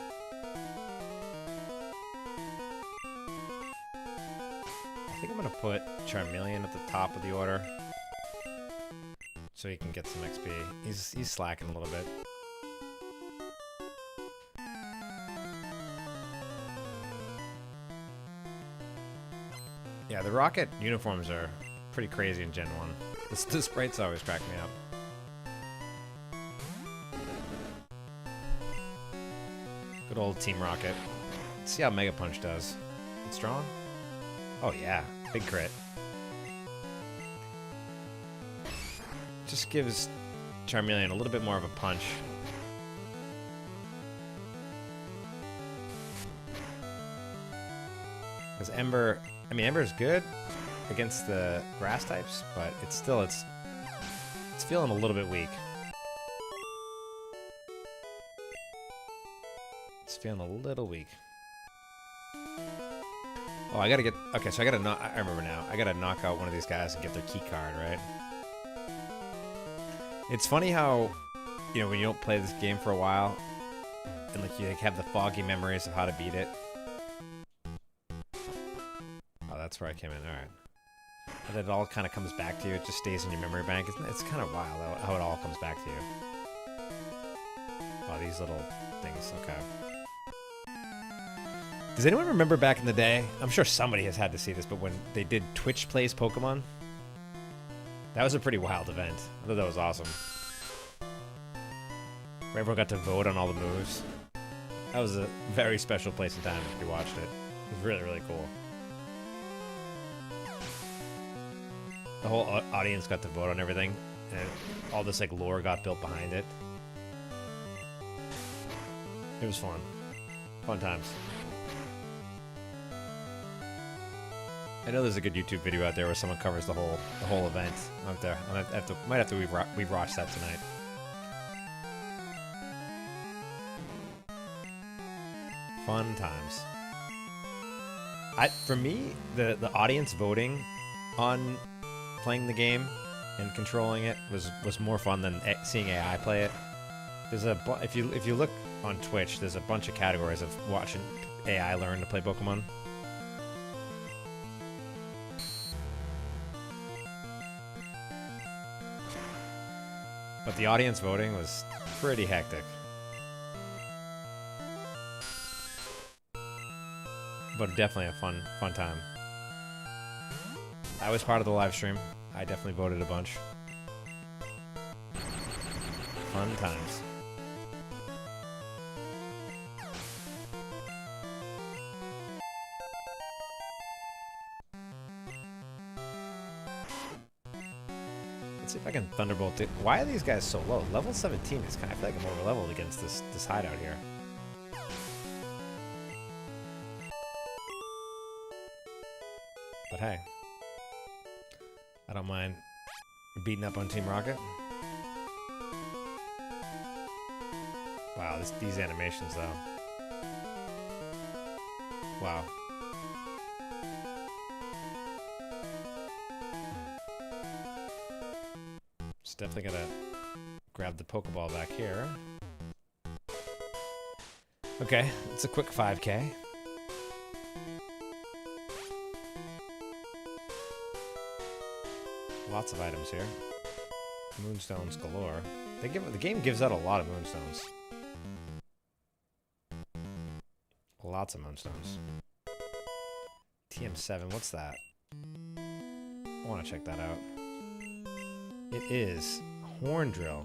I think I'm gonna put Charmeleon at the top of the order so he can get some XP. He's slacking a little bit. Yeah, the Rocket uniforms are pretty crazy in Gen 1. The sprites always crack me up. Good old Team Rocket. Let's see how Mega Punch does. It's strong? Oh yeah, big crit. Just gives Charmeleon a little bit more of a punch. Because Ember, I mean, Ember is good against the grass types, but it's still, it's feeling a little bit weak. It's feeling a little weak. Oh, I gotta get, okay, so I remember now. I gotta knock out one of these guys and get their key card, right? It's funny how, you know, when you don't play this game for a while, and like you have the foggy memories of how to beat it. Oh, that's where I came in, alright. And then it all kind of comes back to you, it just stays in your memory bank. It's kind of wild how it all comes back to you. Oh, these little things, okay. Does anyone remember back in the day? I'm sure somebody has had to see this, but when they did Twitch Plays Pokemon? That was a pretty wild event. I thought that was awesome. Where everyone got to vote on all the moves. That was a very special place and time if you watched it. It was really, really cool. The whole audience got to vote on everything, and all this like lore got built behind it. It was fun. Fun times. I know there's a good YouTube video out there where someone covers the whole event. Might have to rewatch that tonight. Fun times. For me, the audience voting on playing the game and controlling it was more fun than seeing AI play it. There's if you look on Twitch, there's a bunch of categories of watching AI learn to play Pokemon. But the audience voting was pretty hectic. But definitely a fun time. I was part of the live stream. I definitely voted a bunch. Fun times. Let's see if I can Thunderbolt it. Why are these guys so low? Level 17 is kind of, I feel like I'm over leveled against this hideout here. But hey, I don't mind beating up on Team Rocket. Wow, these animations though. Wow. It's definitely gonna grab the Pokeball back here. Okay, it's a quick 5K. Lots of items here. Moonstones galore. The game gives out a lot of moonstones. Lots of moonstones. TM7, what's that? I want to check that out. It is Horn Drill.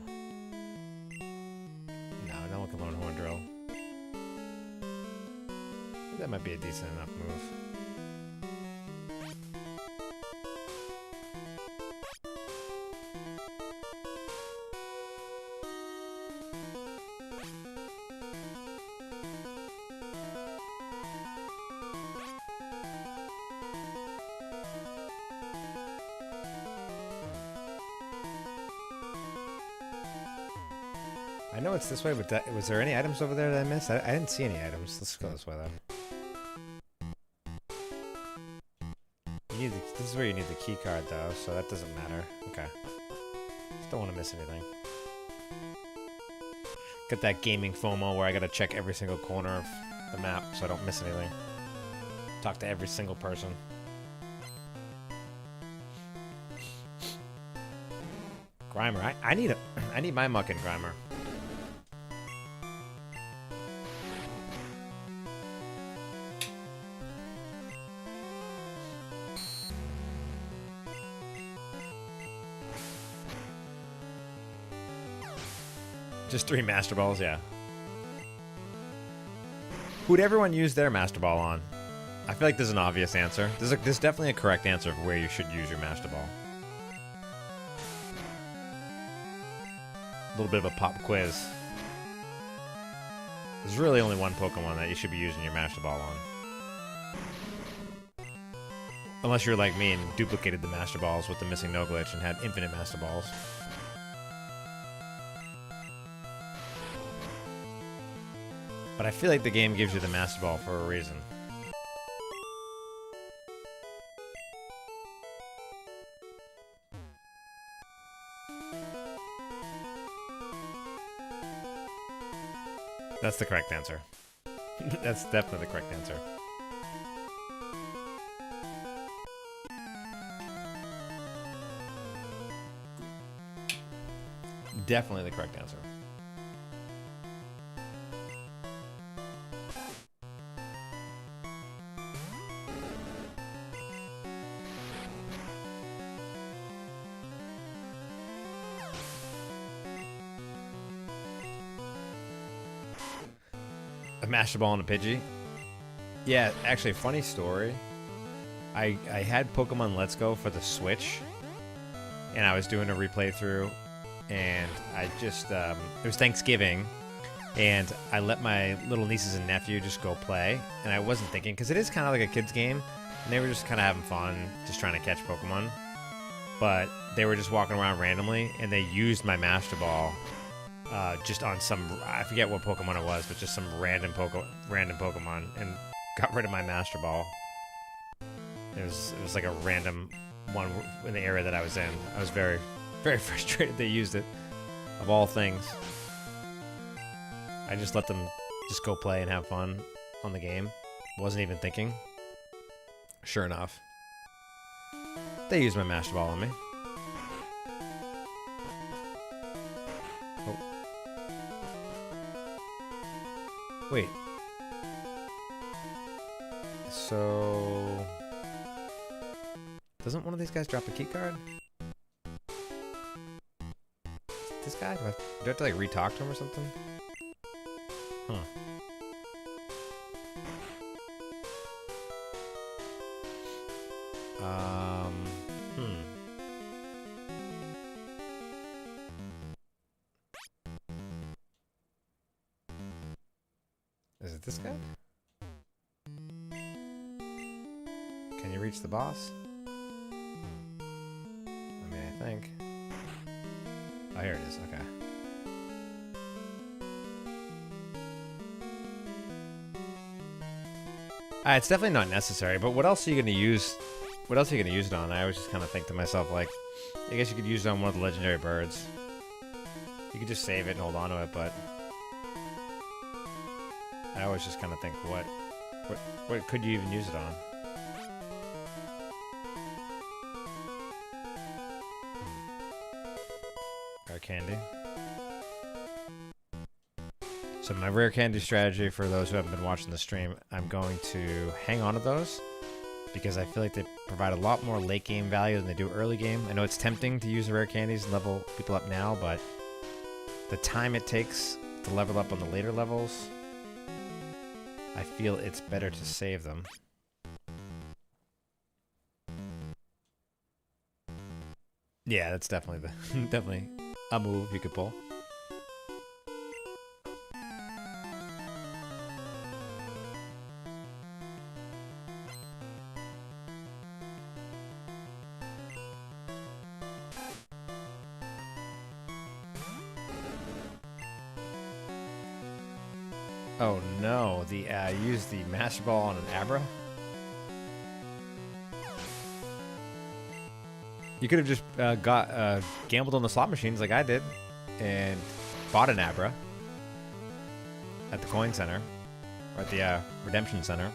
No one can learn Horn Drill. That might be a decent enough move. I know it's this way, but was there any items over there that I missed? I didn't see any items. Let's go this way, though. This is where you need the key card, though, so that doesn't matter. Okay. Just don't want to miss anything. Got that gaming FOMO where I gotta check every single corner of the map so I don't miss anything. Talk to every single person. Grimer. I need my muck in Grimer. Just 3 Master Balls, yeah. Who'd everyone use their Master Ball on? I feel like there's an obvious answer. There's definitely a correct answer for where you should use your Master Ball. A little bit of a pop quiz. There's really only one Pokemon that you should be using your Master Ball on. Unless you're like me and duplicated the Master Balls with the missing no glitch and had infinite Master Balls. But I feel like the game gives you the Master Ball for a reason. That's the correct answer. That's definitely the correct answer. Definitely the correct answer. A Master Ball and a Pidgey? Yeah, actually, funny story. I had Pokemon Let's Go for the Switch, and I was doing a replay through, and I just, it was Thanksgiving, and I let my little nieces and nephew just go play, and I wasn't thinking, because it is kind of like a kid's game, and they were just kind of having fun, just trying to catch Pokemon, but they were just walking around randomly, and they used my Master Ball just on some, I forget what Pokemon it was, but just some random Pokemon, and got rid of my Master Ball. It was like a random one in the area that I was in. I was very, very frustrated they used it, of all things. I just let them just go play and have fun on the game. Wasn't even thinking. Sure enough, they used my Master Ball on me. Wait. So... doesn't one of these guys drop a key card? This guy? Do I have to like re-talk to him or something? Huh. Is it this guy? Can you reach the boss? I mean, I think. Oh, here it is. Okay. It's definitely not necessary, but what else are you going to use? What else are you going to use it on? I always just kind of think to myself, like, I guess you could use it on one of the legendary birds. You could just save it and hold on to it, but I always just kind of think, what could you even use it on? Rare candy. So my rare candy strategy, for those who haven't been watching the stream, I'm going to hang on to those because I feel like they provide a lot more late game value than they do early game. I know it's tempting to use the rare candies and level people up now, but the time it takes to level up on the later levels, I feel it's better to save them. Yeah, that's definitely definitely a move you could pull. Oh no, use the Master Ball on an Abra? You could have just gambled on the slot machines like I did and bought an Abra at the coin center, or at the redemption center.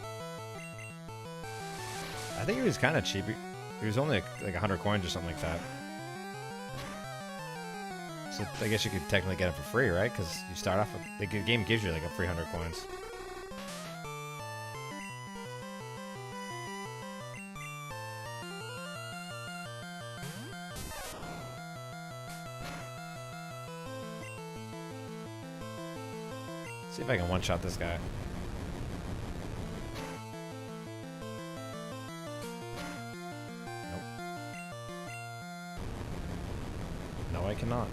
I think it was kind of cheap. It was only like 100 coins or something like that. So I guess you could technically get it for free, right? Because you start off with, the game gives you like a 300 coins. See if I can one-shot this guy. Nope. No, I cannot.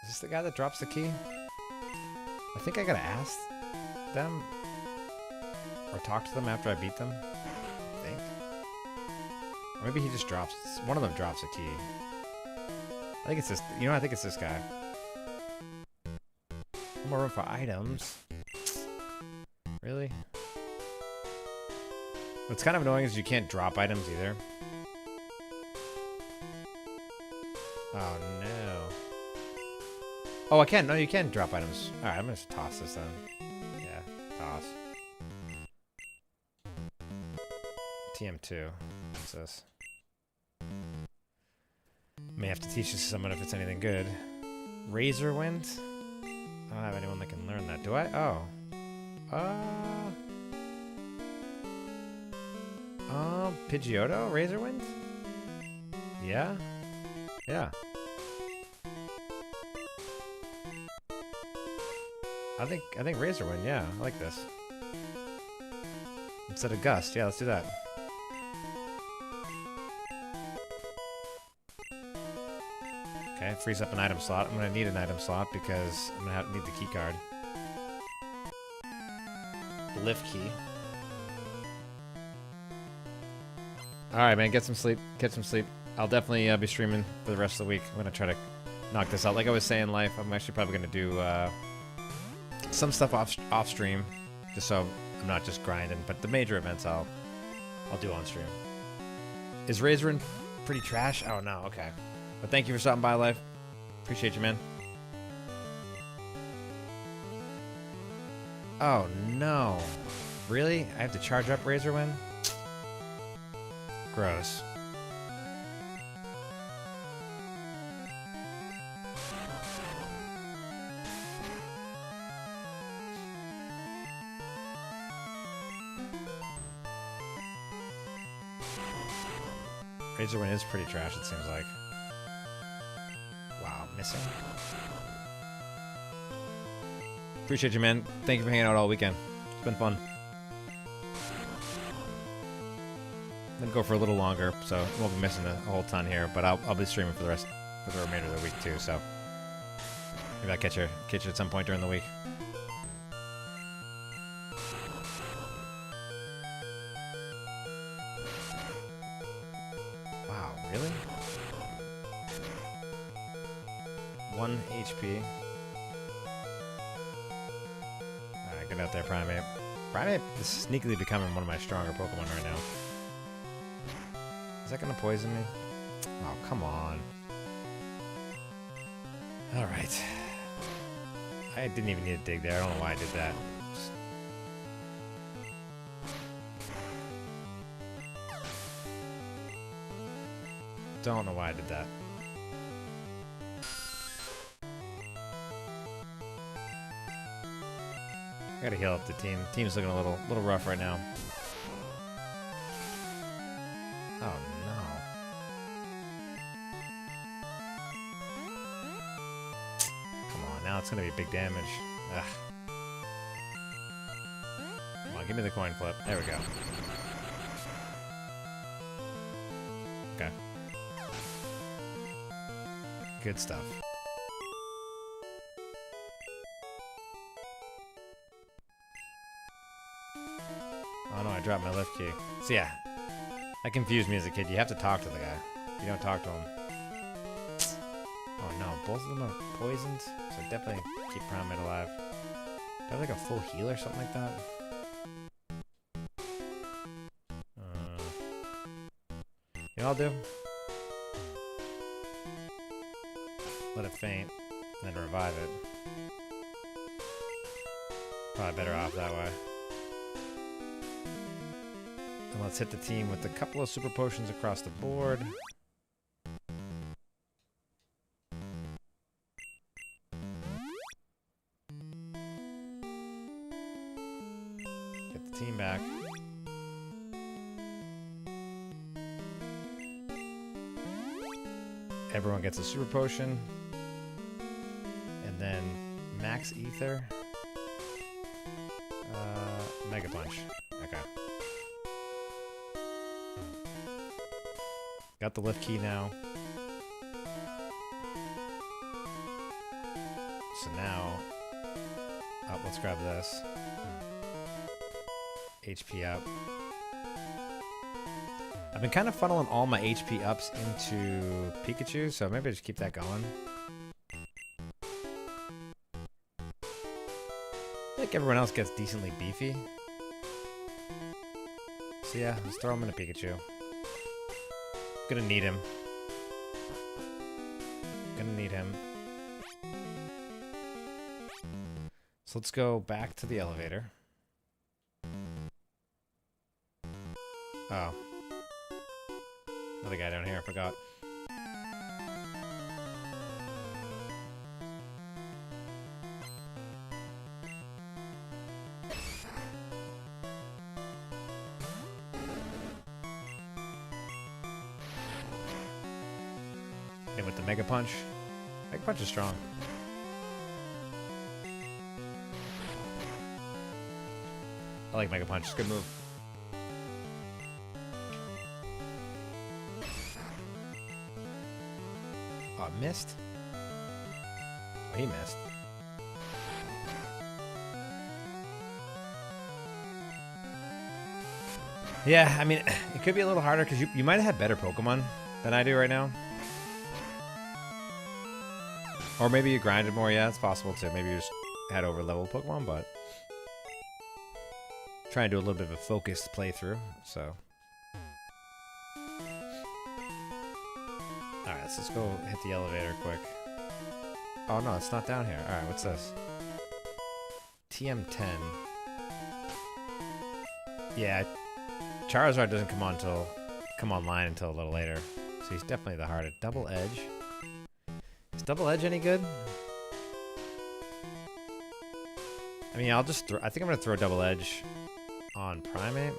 Is this the guy that drops the key? I think I gotta ask them or talk to them after I beat them. I think. Or maybe he just drops. One of them drops a key. I think it's this. You know, I think it's this guy. More room for items. Really? What's kind of annoying is you can't drop items either. Oh no. Oh, I can. No, you can drop items. Alright, I'm gonna just toss this then. Yeah, toss. TM2. What's this? May have to teach this to someone if it's anything good. Razor Wind? I don't have anyone that can learn that. Do I? Oh. Pidgeotto? Razor Wind? Yeah? Yeah. I think Razor Wind, yeah. I like this. Instead of Gust, yeah, let's do that. Okay, it frees up an item slot. I'm gonna need an item slot because I'm gonna need the key card. Lift key. Alright, man, get some sleep. Get some sleep. I'll definitely be streaming for the rest of the week. I'm gonna try to knock this out. Like I was saying, Life, I'm actually probably gonna do some stuff off stream, just so I'm not just grinding. But the major events I'll do on stream. Is Razorin pretty trash? Oh no, okay. But thank you for stopping by, Life. Appreciate you, man. Oh no, really? I have to charge up Razorwind? Gross. Razorwind is pretty trash, it seems like. Wow, missing. Appreciate you, man. Thank you for hanging out all weekend. It's been fun. I'm gonna go for a little longer, so I won't be missing a whole ton here. But I'll be streaming for the remainder of the week too. So maybe I'll catch you at some point during the week. Wow, really? HP. Alright, get out there, Primate. Primate is sneakily becoming one of my stronger Pokemon right now. Is that gonna poison me? Oh, come on. Alright. I didn't even need to dig there. I don't know why I did that. Don't know why I did that. I gotta heal up the team. Team's looking a little rough right now. Oh no. Come on, now it's gonna be big damage. Ugh. Come on, give me the coin flip. There we go. Okay. Good stuff. Oh no, I dropped my lift key. So yeah, that confused me as a kid. You have to talk to the guy. You don't talk to him. Oh no, both of them are poisoned. So definitely keep Primate alive. Do I have like a full heal or something like that? You know what I'll do? Let it faint, and then revive it. Probably better off that way. And let's hit the team with a couple of super potions across the board. Get the team back. Everyone gets a super potion. And then max ether. Mega punch. Okay. Got the lift key now. So now, oh, let's grab this. HP up. I've been kind of funneling all my HP ups into Pikachu, so maybe I just keep that going. I think everyone else gets decently beefy. So yeah, let's throw him in a Pikachu. Gonna need him. Gonna need him. So let's go back to the elevator. Oh. Another guy down here, I forgot. And with the Mega Punch. Mega Punch is strong. I like Mega Punch, it's a good move. Oh, missed? Oh, he missed. Yeah, I mean, it could be a little harder because you might have had better Pokemon than I do right now. Or maybe you grinded more, yeah, it's possible too. Maybe you just had over-leveled Pokemon, but... trying to do a little bit of a focused playthrough, so... Alright, let's just go hit the elevator quick. Oh no, it's not down here. Alright, what's this? TM10. Yeah, Charizard doesn't come online until a little later. So he's definitely the hardest. Double Edge. Is Double Edge any good? I mean, I'll just I think I'm gonna throw Double Edge on Primate.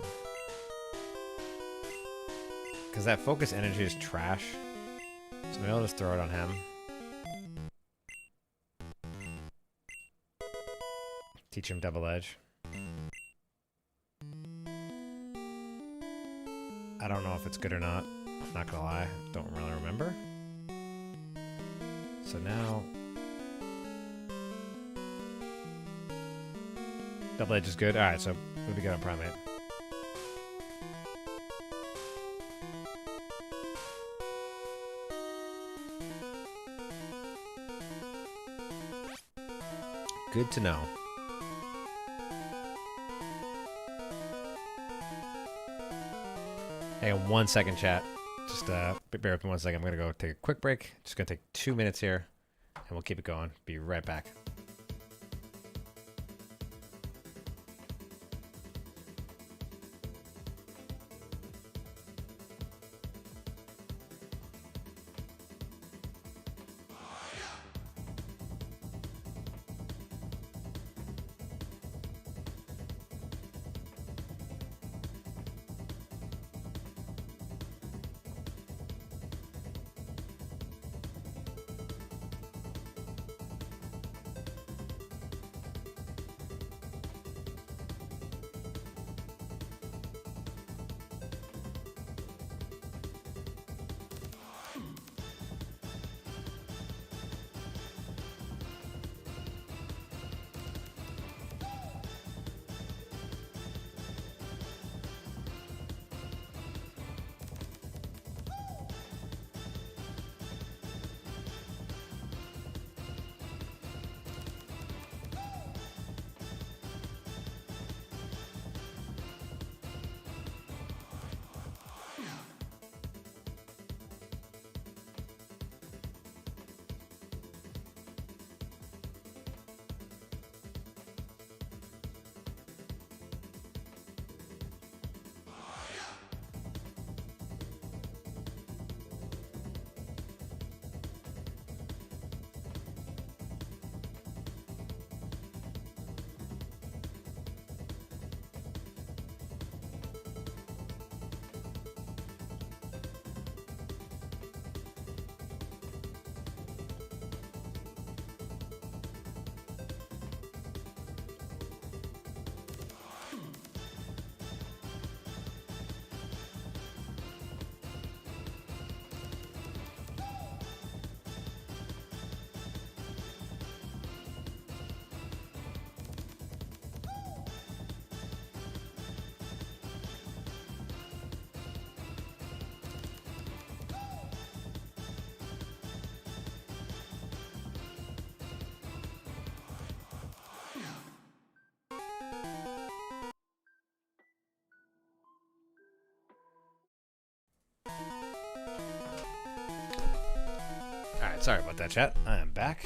Because that focus energy is trash. So maybe I'll just throw it on him. Teach him Double Edge. I don't know if it's good or not. Not gonna lie. Don't really remember. So now... Double Edge is good? Alright, so what do we got on Primate? Good to know. Hang on 1 second, chat. Just bear with me 1 second. I'm going to go take a quick break. Just going to take 2 minutes here, and we'll keep it going. Be right back. Alright, sorry about that, chat. I am back.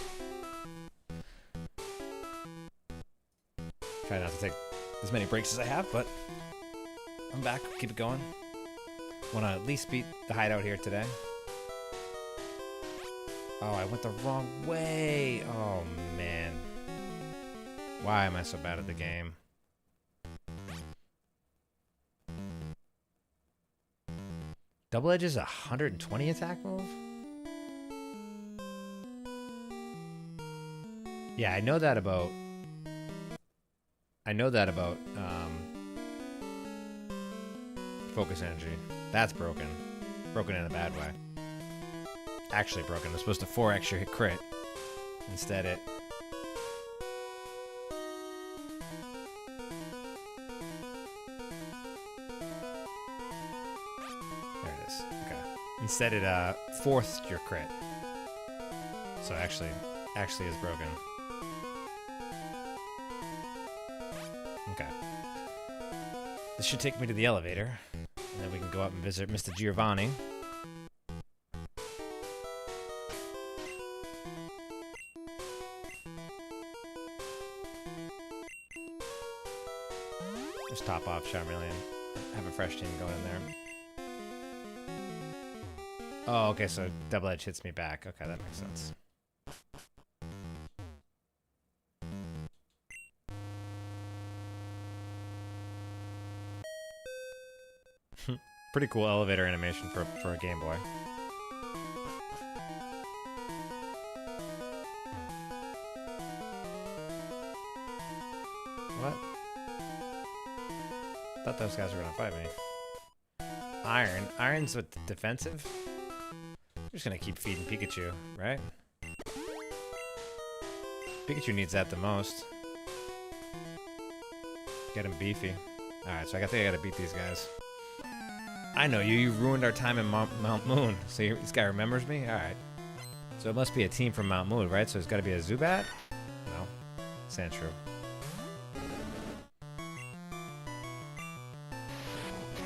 Try not to take as many breaks as I have, but I'm back. Keep it going. Want to at least beat the hideout here today. Oh, I went the wrong way. Oh, man. Why am I so bad at the game? Double Edge is a 120 attack move? Yeah, I know that about focus energy. That's broken. Broken in a bad way. Actually broken. It's supposed to 4x your hit crit. Instead it... There it is. Okay. Instead it fourthed your crit. So actually is broken. Okay. This should take me to the elevator. And then we can go up and visit Mr. Giovanni. Just top off Charmeleon. Have a fresh team going in there. Oh, okay, so Double Edge hits me back. Okay, that makes sense. Pretty cool elevator animation for a Game Boy. What? Thought those guys were gonna fight me. Iron. Iron's with defensive? I'm just gonna keep feeding Pikachu, right? Pikachu needs that the most. Get him beefy. Alright, so I think I gotta beat these guys. I know you. You ruined our time in Mount Moon. So this guy remembers me? Alright. So it must be a team from Mount Moon, right? So it's gotta be a Zubat? No. Sandshrew.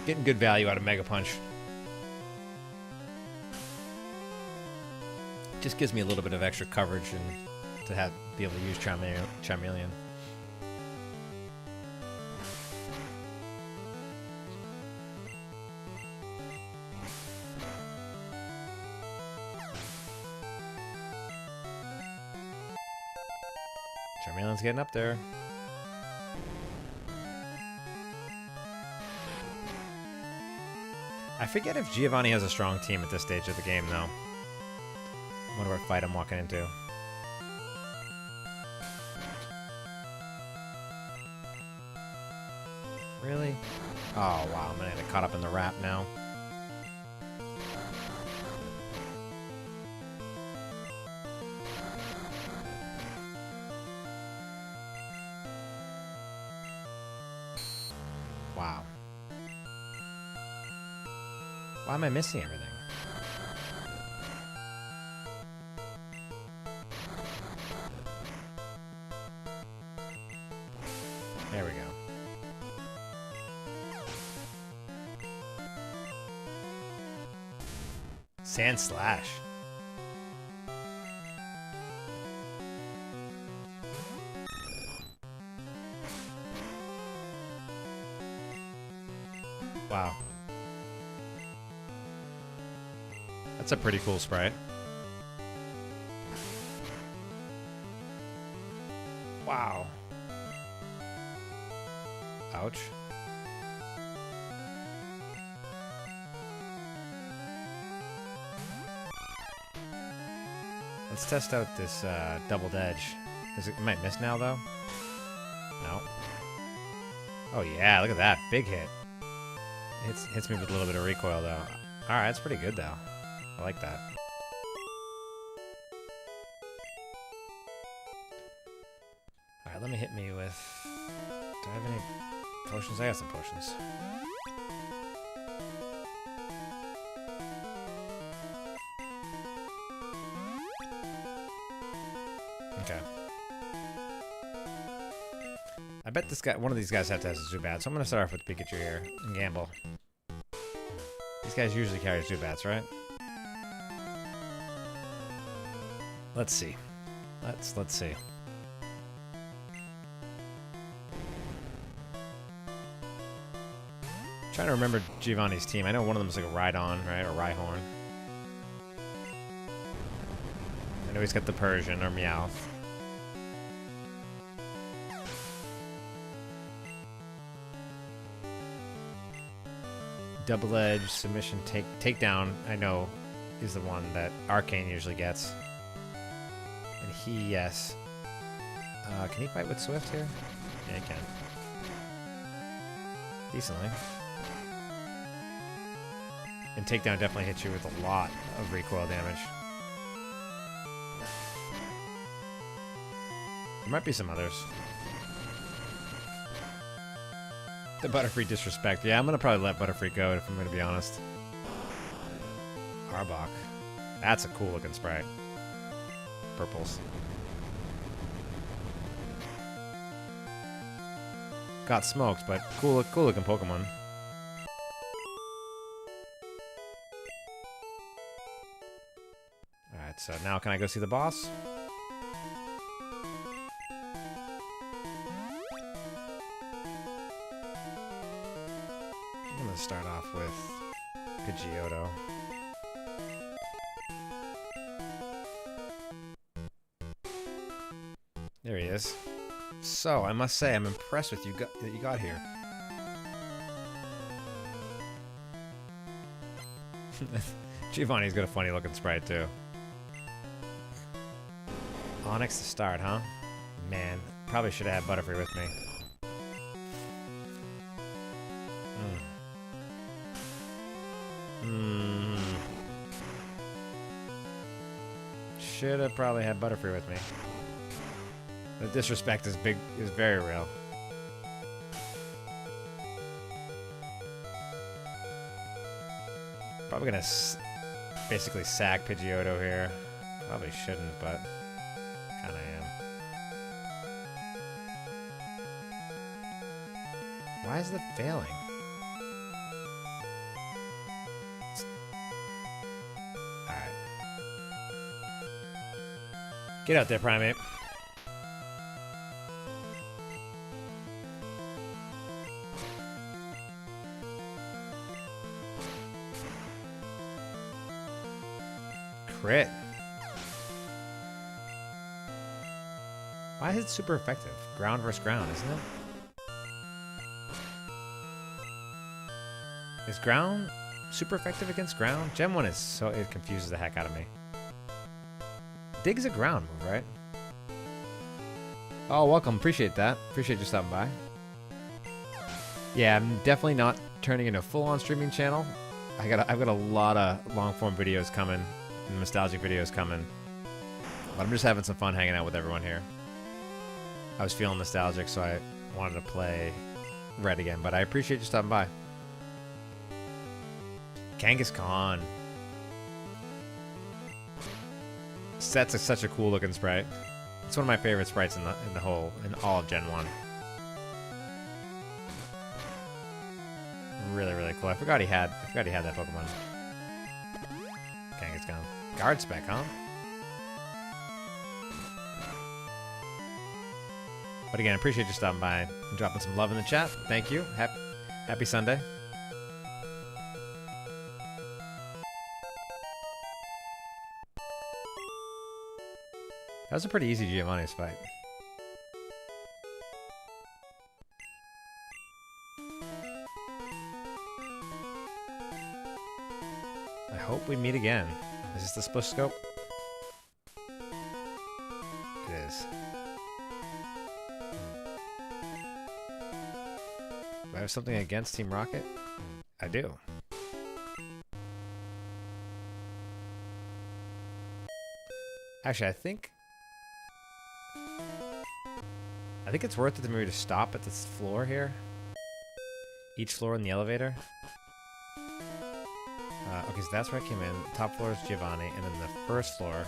Getting good value out of Mega Punch. Just gives me a little bit of extra coverage and to be able to use Charmeleon. Charmeleon's getting up there. I forget if Giovanni has a strong team at this stage of the game, though. I wonder what fight I'm walking into. Really? Oh, wow. I'm gonna get caught up in the wrap now. Wow. Why am I missing everything? There we go. Sand Slash. Wow. That's a pretty cool sprite. Wow. Ouch. Let's test out this doubled edge. Am I miss now, though? No. Oh, yeah, look at that. Big hit. Hits me with a little bit of recoil, though. Alright, that's pretty good, though. I like that. Alright, let me hit me with... Do I have any potions? I got some potions. Okay. I bet this guy, one of these guys have to have a Zubat, so I'm gonna start off with Pikachu here and gamble. These guys usually carry Zubats, right? Let's see. Let's see. Trying to remember Giovanni's team. I know one of them is like a Rhydon, right? Or Rhyhorn. I know he's got the Persian or Meowth. Double edge, submission, takedown, I know, is the one that Arcane usually gets. And he, yes. Can he fight with Swift here? Yeah, he can. Decently. And takedown definitely hits you with a lot of recoil damage. There might be some others. The Butterfree disrespect. Yeah, I'm gonna probably let Butterfree go if I'm gonna be honest. Arbok. That's a cool looking sprite. Purples. Got smoked, but cool looking Pokemon. Alright, so now can I go see the boss? I'm gonna start off with Pidgeotto. There he is. So, I must say, I'm impressed with that you got here. Giovanni's got a funny looking sprite, too. Onyx to start, huh? Man, probably should have had Butterfree with me. Should have probably had Butterfree with me. The disrespect is very real. Probably gonna basically sack Pidgeotto here. Probably shouldn't, but kinda am. Why is it failing? Alright. Get out there, Primate. Crit. Why is it super effective? Ground versus ground, isn't it? Is ground super effective against ground? Gem 1 is so... it confuses the heck out of me. Dig's a ground move, right? Oh, welcome. Appreciate that. Appreciate you stopping by. Yeah, I'm definitely not turning into a full-on streaming channel. I've got a lot of long-form videos coming, and nostalgic videos coming. But I'm just having some fun hanging out with everyone here. I was feeling nostalgic, so I wanted to play Red again. But I appreciate you stopping by. Kangaskhan. That's such a cool looking sprite. It's one of my favorite sprites in all of Gen 1. Really, really cool. I forgot he had that Pokemon. Kangaskhan. Guard spec, huh? But again, appreciate you stopping by and dropping some love in the chat. Thank you. Happy Sunday. That was a pretty easy Giovanni's fight. I hope we meet again. Is this the splish scope? It is. Do I have something against Team Rocket? I do. Actually, I think it's worth it to maybe to stop at this floor here. Each floor in the elevator. Okay, so that's where I came in. Top floor is Giovanni, and then the first floor.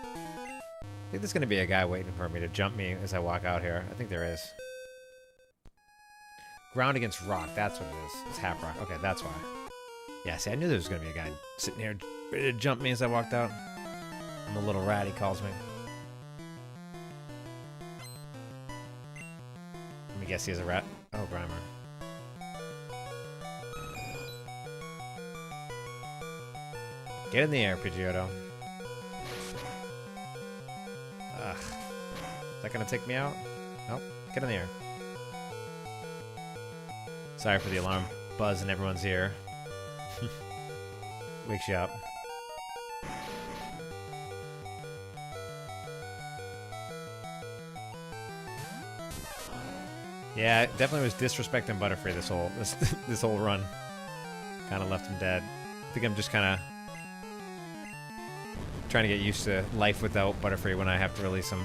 I think there's gonna be a guy waiting for me to jump me as I walk out here. I think there is. Ground against rock, that's what it is. It's half rock. Okay, that's why. Yeah, see, I knew there was gonna be a guy sitting here ready to jump me as I walked out. I'm a little rat, he calls me. Let me guess he has a rat. Oh, Grimer. Get in the air, Pidgeotto. Ugh. Is that gonna take me out? Nope. Get in the air. Sorry for the alarm buzz in everyone's ear. Wakes you up. Yeah, it definitely was disrespecting Butterfree this whole run. Kind of left him dead. I think I'm just kind of trying to get used to life without Butterfree when I have to release him.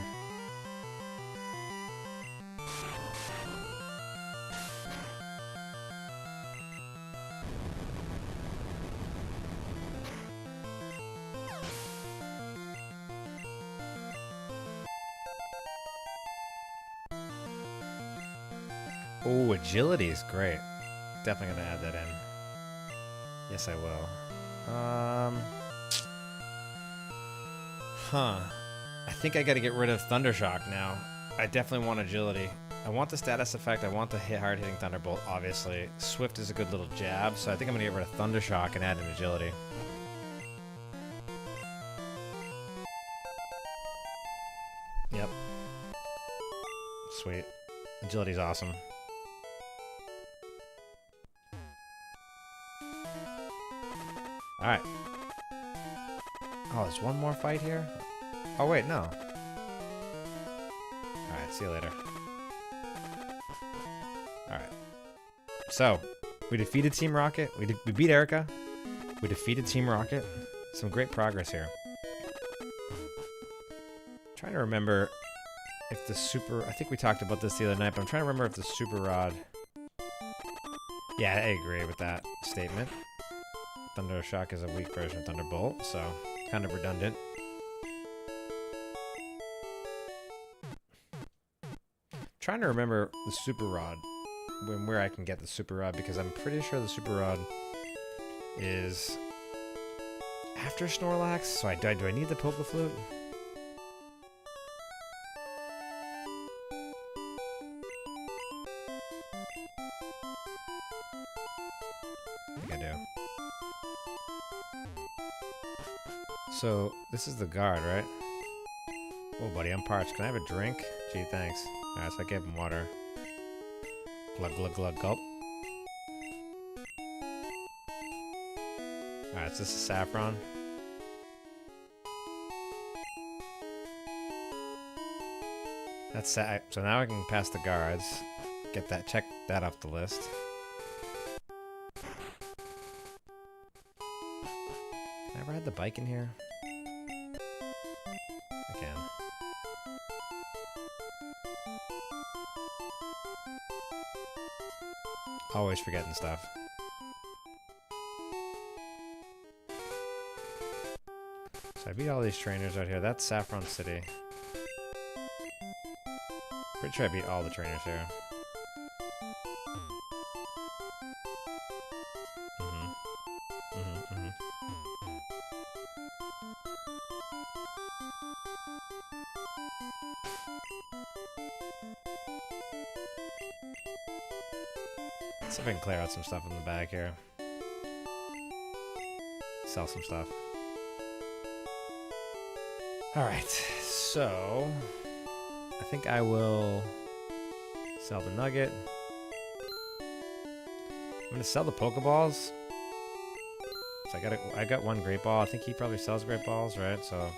Oh, agility is great. Definitely gonna add that in. Yes, I will. I think I gotta get rid of Thundershock now. I definitely want agility. I want the status effect. I want the hard-hitting Thunderbolt, obviously. Swift is a good little jab, so I think I'm gonna get rid of Thundershock and add in agility. Yep. Sweet. Agility's awesome. Alright. Oh, there's one more fight here? Oh, wait, no. Alright, see you later. Alright. So, we defeated Team Rocket. We beat Erika. We defeated Team Rocket. Some great progress here. Trying to remember if the super... I think we talked about this the other night, but I'm trying to remember if the super rod... Yeah, I agree with that statement. Thundershock is a weak version of Thunderbolt, so kind of redundant. Trying to remember the super rod. where I can get the super rod, because I'm pretty sure the super rod is after Snorlax. So do I need the Poke Flute? I think I do. So this is the guard, right? Oh, buddy, I'm parched. Can I have a drink? Gee, thanks. Alright, so I gave him water. Glug, glug, glug, gulp. Alright, so this is saffron. That's so now I can pass the guards. Get that, check that off the list. Can I ride the bike in here? I can. Always forgetting stuff. So I beat all these trainers out here. That's Saffron City. Pretty sure I beat all the trainers here. Let's see if I can clear out some stuff in the bag here. Sell some stuff. Alright, so I think I will sell the nugget. I'm gonna sell the Pokeballs. So I got one Great Ball. I think he probably sells Great Balls, right? So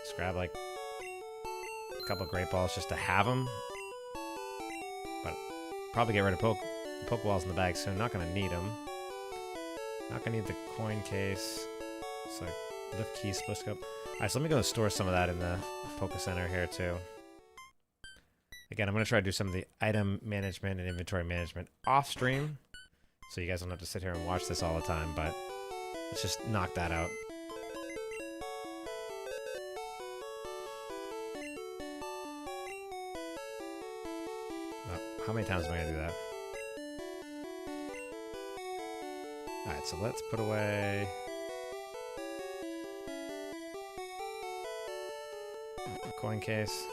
just grab like a couple Great Balls just to have them. But probably get rid of Pokeballs in the bag soon. Not gonna need them. Not gonna need the coin case. So lift key, split scope. Alright, so let me go store some of that in the Poke Center here too. Again, I'm gonna try to do some of the item management and inventory management off stream, so you guys don't have to sit here and watch this all the time, but let's just knock that out. Oh, how many times am I gonna do that? Alright, so let's put away the coin case.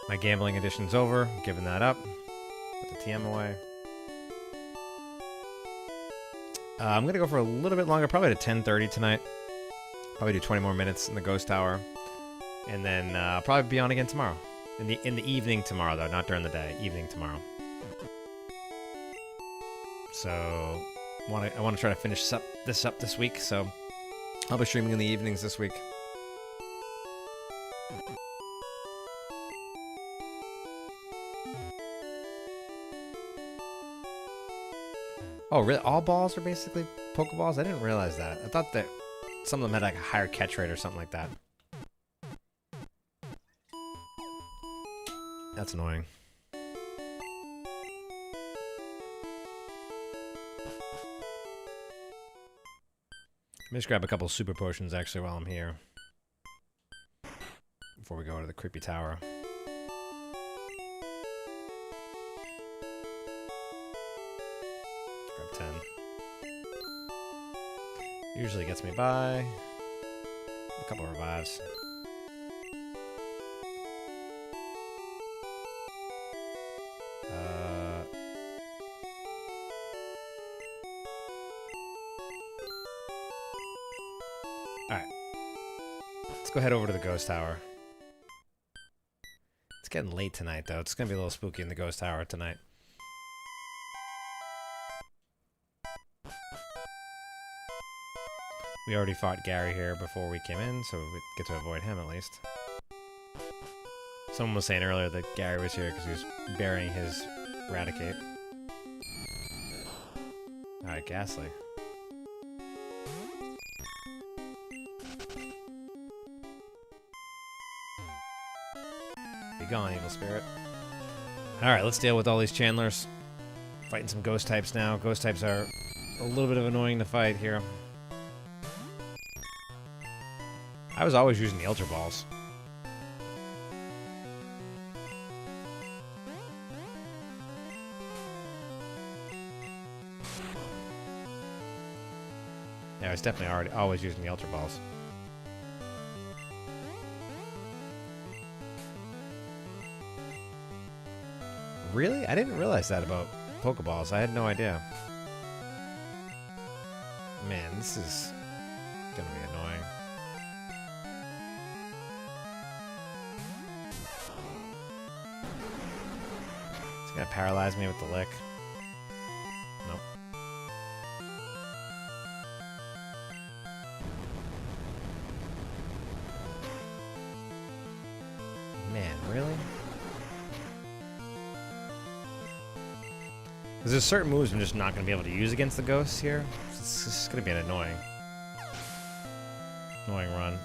My gambling edition's over. I'm giving that up. Put the TM away. I'm gonna go for a little bit longer, probably to 10:30 tonight. Probably do 20 more minutes in the Ghost Tower, and then I'll probably be on again tomorrow. In the evening tomorrow, though, not during the day. Evening tomorrow. So I want to try to finish this up this week. So I'll be streaming in the evenings this week. Oh, really? All balls are basically Pokeballs? I didn't realize that. I thought that some of them had like a higher catch rate or something like that. That's annoying. Let me just grab a couple super potions actually while I'm here. Before we go to the creepy tower. Grab 10. Usually gets me by. A couple revives. Alright. Let's go head over to the Ghost Tower. It's getting late tonight, though. It's going to be a little spooky in the Ghost Tower tonight. We already fought Gary here before we came in, so we get to avoid him at least. Someone was saying earlier that Gary was here because he was burying his Raticate. Alright, Ghastly. Be gone, evil spirit. Alright, let's deal with all these Chandlers. Fighting some ghost types now. Ghost types are a little bit of annoying to fight here. I was always using the Ultra Balls. Yeah, I was definitely always using the Ultra Balls. Really? I didn't realize that about Pokeballs. I had no idea. Man, this is gonna be annoying. It's gonna paralyze me with the lick. Nope. Man, really? Because there's certain moves I'm just not going to be able to use against the ghosts here. It's just going to be an annoying run.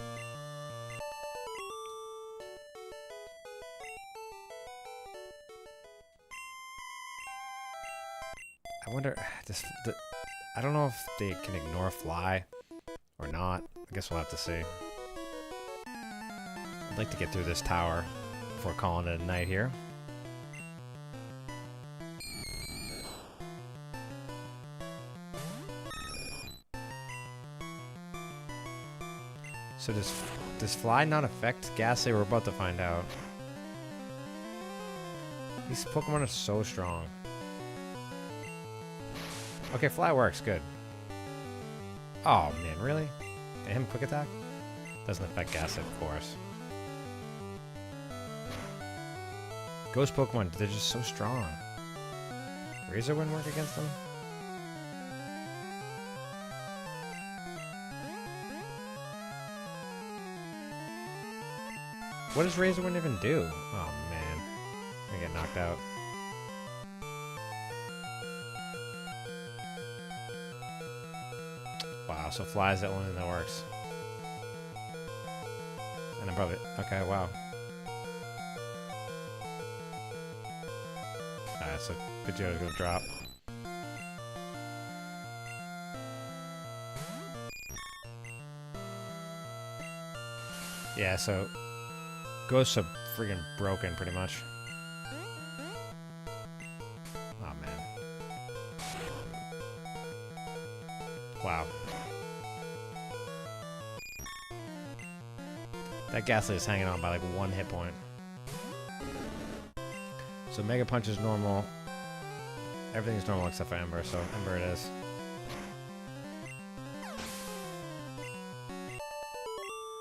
I wonder, I don't know if they can ignore fly or not. I guess we'll have to see. I'd like to get through this tower before calling it a night here. So does fly not affect Ghastly? We're about to find out. These Pokemon are so strong. Okay, fly works, good. Oh man, really? Him quick attack? Doesn't affect Ghastly, of course. Ghost Pokemon, they're just so strong. Razor wouldn't work against them? What does Razor Wind even do? Oh man, I get knocked out. Wow, so fly is the only thing that works. And I'm probably okay. Wow. Alright, so Pidgeot's gonna drop. Yeah, so Ghosts are freaking broken, pretty much. Oh, man. Wow. That Ghastly is hanging on by like 1 hit point. So Mega Punch is normal. Everything's normal except for Ember, so Ember it is.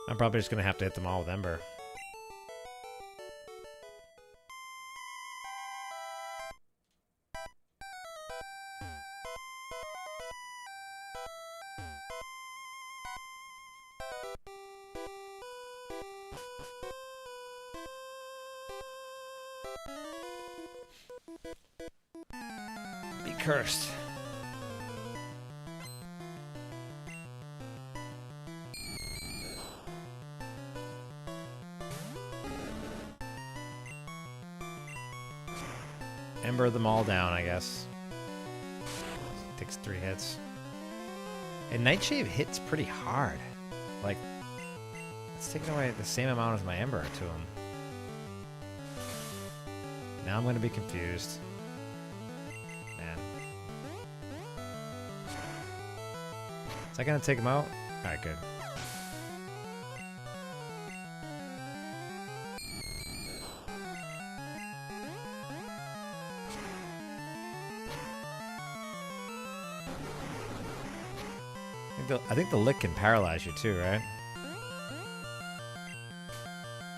I'm probably just gonna have to hit them all with Ember. Be cursed. Ember them all down, I guess. Takes 3 hits. And Nightshade hits pretty hard. Like, it's taking away the same amount as my Ember to him. Now I'm going to be confused. Man. Is that going to take him out? Alright, good. I think the lick can paralyze you too, right?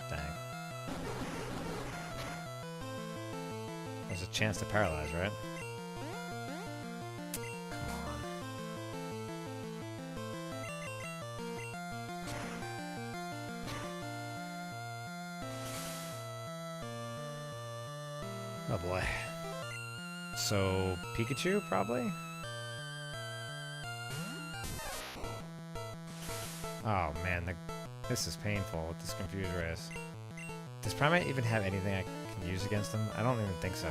Dang. There's a chance to paralyze, right? Come on. Oh boy. So, Pikachu, probably? Oh man, this is painful with this Confuse Race. Does Primeape even have anything I can use against him? I don't even think so.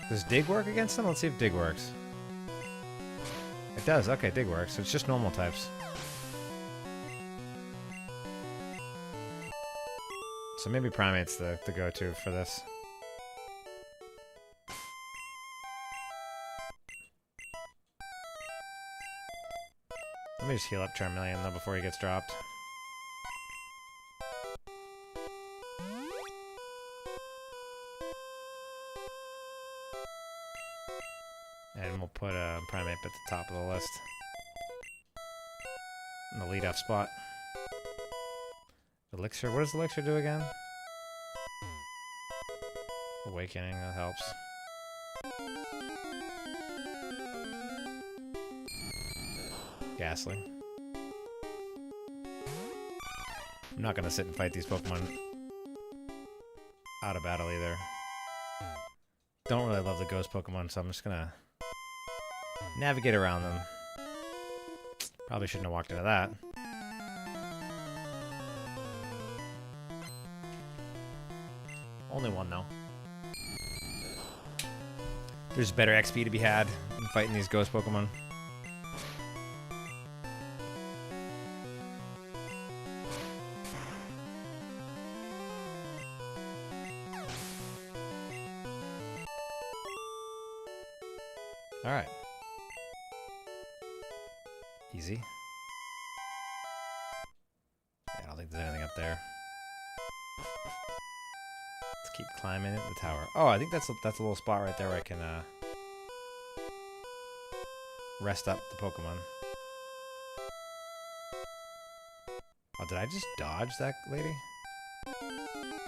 Does Dig work against him? Let's see if Dig works. It does, okay, Dig works. So it's just normal types. So maybe Primeape's the go-to for this. Let me just heal up Charmeleon though before he gets dropped. And we'll put a Primeape at the top of the list. In the lead-off spot. Elixir, what does Elixir do again? Awakening, that helps. Ghastly. I'm not gonna sit and fight these Pokemon out of battle either. Don't really love the ghost Pokemon, so I'm just gonna navigate around them. Probably shouldn't have walked into that. Only one though. There's better XP to be had in fighting these ghost Pokemon. Alright. Easy. Yeah, I don't think there's anything up there. Let's keep climbing the tower. Oh, I think that's a little spot right there where I can rest up the Pokemon. Oh, did I just dodge that lady?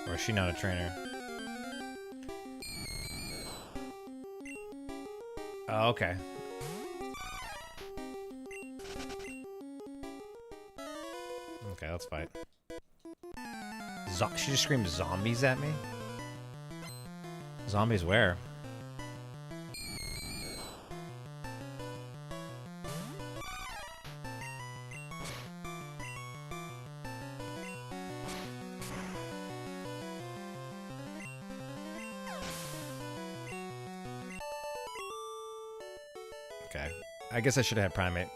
Or is she not a trainer? Oh, okay. Okay, let's fight. She just screamed zombies at me? Zombies where? Okay. I guess I should have had Primeape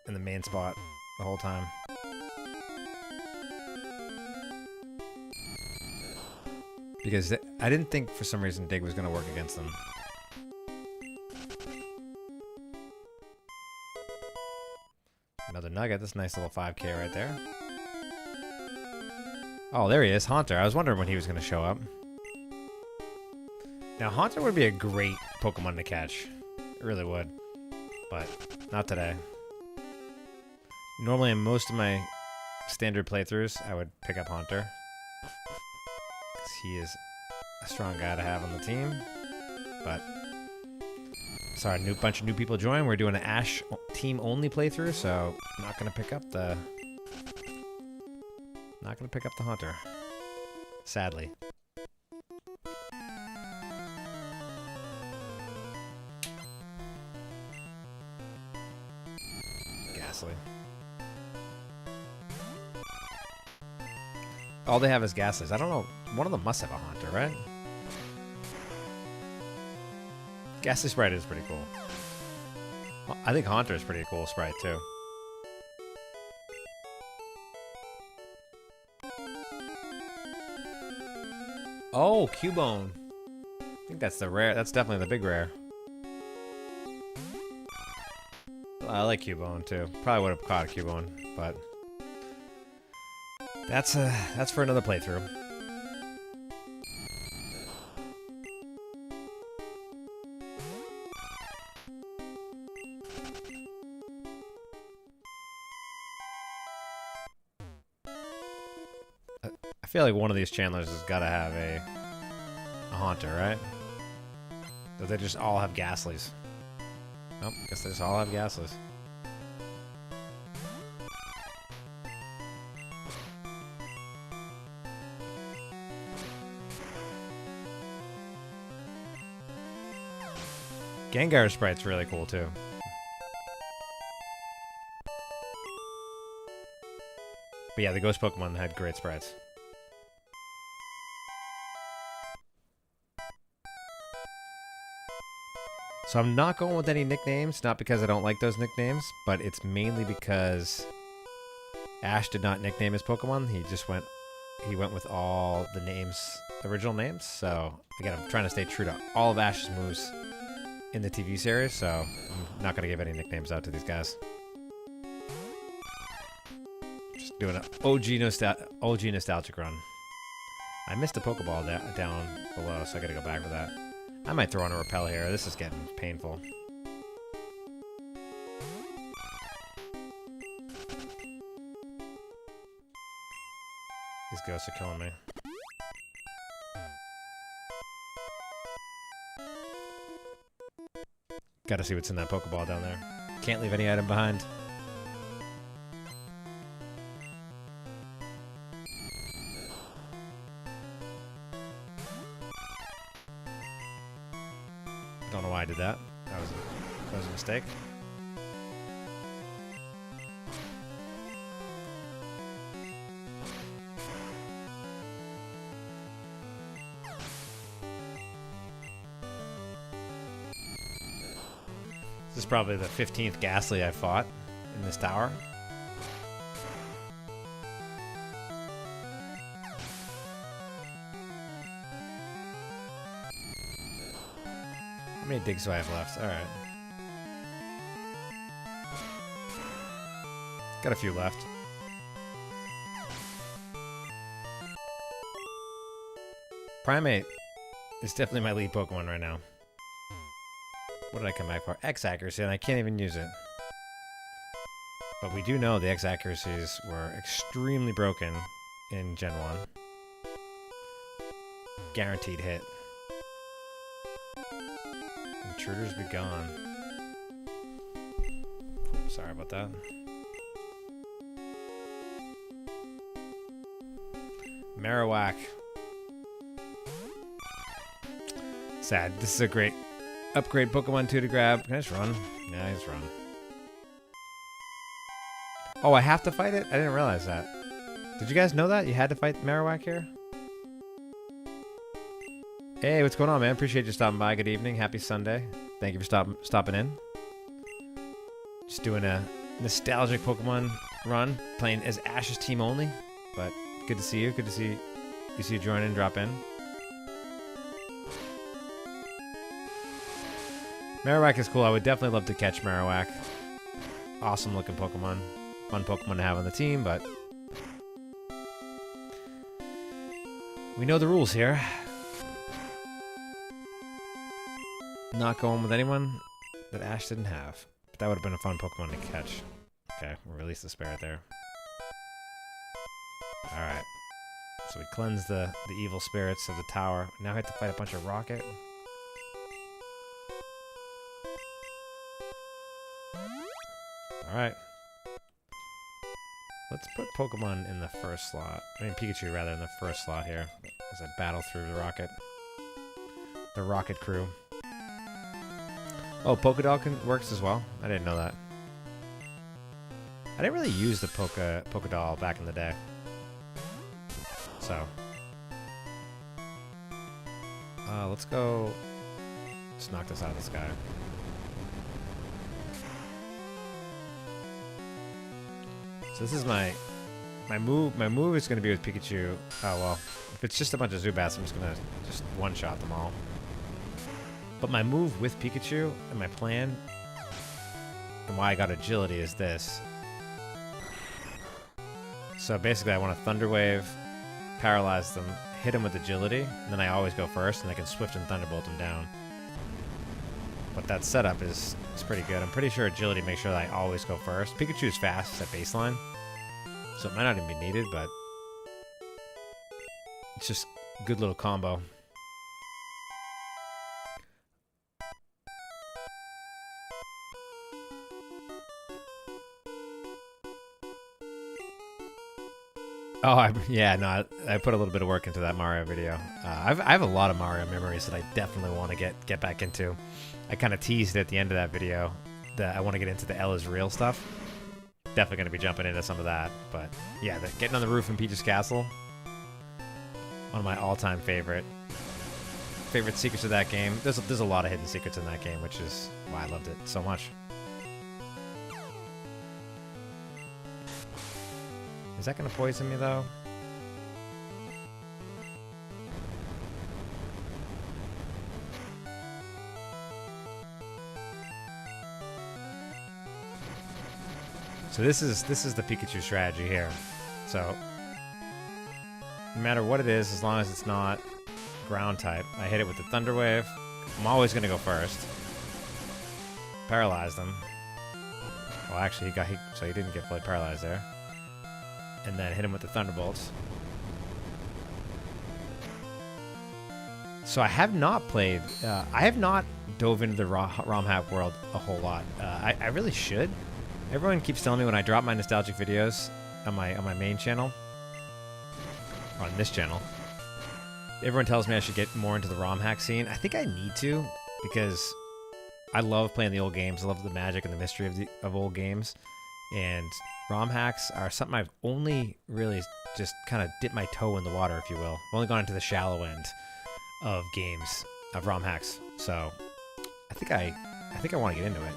in the main spot the whole time. Because I didn't think for some reason Dig was going to work against them. Another nugget. That's a nice little 5k right there. Oh, there he is. Haunter. I was wondering when he was going to show up. Now, Haunter would be a great Pokemon to catch. It really would. But not today. Normally in most of my standard playthroughs, I would pick up Haunter. He is a strong guy to have on the team, but sorry, bunch of new people join. We're doing an Ash team only playthrough, so I'm not gonna pick up the Haunter, sadly. Ghastly. All they have is Ghastlies. I don't know. One of them must have a Haunter, right? Ghastly Sprite is pretty cool. I think Haunter is pretty cool sprite, too. Oh, Cubone. I think that's the rare. That's definitely the big rare. I like Cubone, too. Probably would have caught a Cubone, but... That's for another playthrough. I feel like one of these Chandlers has got to have a Haunter, right? Do they just all have Ghastlies? Nope, guess they just all have Ghastlies. Gengar sprite's really cool too. But yeah, the Ghost Pokemon had great sprites. So I'm not going with any nicknames, not because I don't like those nicknames, but it's mainly because Ash did not nickname his Pokemon. He went with all the names, the original names. So again, I'm trying to stay true to all of Ash's moves in the TV series, so I'm not going to give any nicknames out to these guys. Doing an OG nostalgic run. I missed the Pokeball down below, so I gotta go back for that. I might throw on a repel here. This is getting painful. These ghosts are killing me. Gotta see what's in that Pokeball down there. Can't leave any item behind. Don't know why I did that. That was a mistake. This is probably the 15th Ghastly I fought in this tower. How many digs do I have left? Alright. Got a few left. Primate is definitely my lead Pokemon right now. What did I come back for? X accuracy, and I can't even use it. But we do know the X accuracies were extremely broken in Gen 1. Guaranteed hit. Intruders be gone. Sorry about that. Marowak. Sad. This is a great upgrade Pokemon 2 to grab. Can I just run? Yeah, I just run. Oh, I have to fight it? I didn't realize that. Did you guys know that? You had to fight Marowak here? Hey, what's going on, man? Appreciate you stopping by. Good evening. Happy Sunday. Thank you for stopping in. Just doing a nostalgic Pokemon run. Playing as Ash's team only. But good to see you. Good to see you join in, drop in. Marowak is cool. I would definitely love to catch Marowak. Awesome looking Pokemon. Fun Pokemon to have on the team, but we know the rules here. Not going with anyone that Ash didn't have. But that would have been a fun Pokemon to catch. Okay, we'll release the Spirit there. Alright. So we cleanse the evil spirits of the tower. Now I have to fight a bunch of Rocket. Alright. Let's put Pokemon in the first slot. I mean, Pikachu, rather, in the first slot here. As I battle through the Rocket. The Rocket crew. Oh, Pokédoll works as well? I didn't know that. I didn't really use the Pokédoll back in the day. So. Let's go. Let's knock this out of the sky. So this is my move. My move is going to be with Pikachu. Oh, well. If it's just a bunch of Zubats, I'm just going to just one-shot them all. But my move with Pikachu and my plan and why I got agility is this. So basically I want to Thunder Wave, paralyze them, hit them with agility, and then I always go first and I can Swift and Thunderbolt them down. But that setup is pretty good. I'm pretty sure agility makes sure that I always go first. Pikachu is fast at baseline, so it might not even be needed, but it's just a good little combo. Oh, I put a little bit of work into that Mario video. I have a lot of Mario memories that I definitely want to get back into. I kind of teased at the end of that video that I want to get into the L is Real stuff. Definitely going to be jumping into some of that. But yeah, getting on the roof in Peach's Castle. One of my all-time favorite secrets of that game. There's a lot of hidden secrets in that game, which is why I loved it so much. Is that going to poison me, though? So this is the Pikachu strategy here. So, no matter what it is, as long as it's not ground type, I hit it with the Thunder Wave. I'm always going to go first. Paralyzed him. Well, actually, so he didn't get fully paralyzed there. And then hit him with the Thunderbolts. So I have not played, I have not dove into the ROM hack world a whole lot. I really should. Everyone keeps telling me when I drop my nostalgic videos on my main channel, or on this channel, everyone tells me I should get more into the ROM hack scene. I think I need to, because I love playing the old games. I love the magic and the mystery of old games. And ROM hacks are something I've only really just kind of dipped my toe in the water, if you will. I've only gone into the shallow end of games, of ROM hacks. So I think I want to get into it,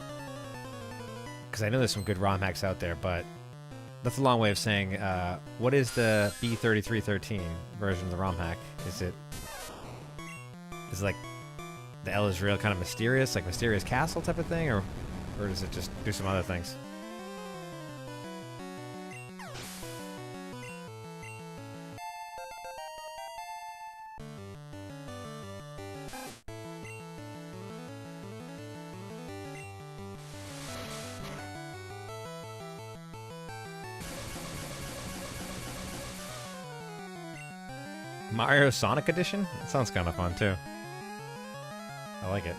because I know there's some good ROM hacks out there, but that's a long way of saying, what is the B3313 version of the ROM hack? Is it like the L is real, kind of mysterious, like Mysterious Castle type of thing, or does it just do some other things? Mario Sonic Edition? That sounds kind of fun, too. I like it.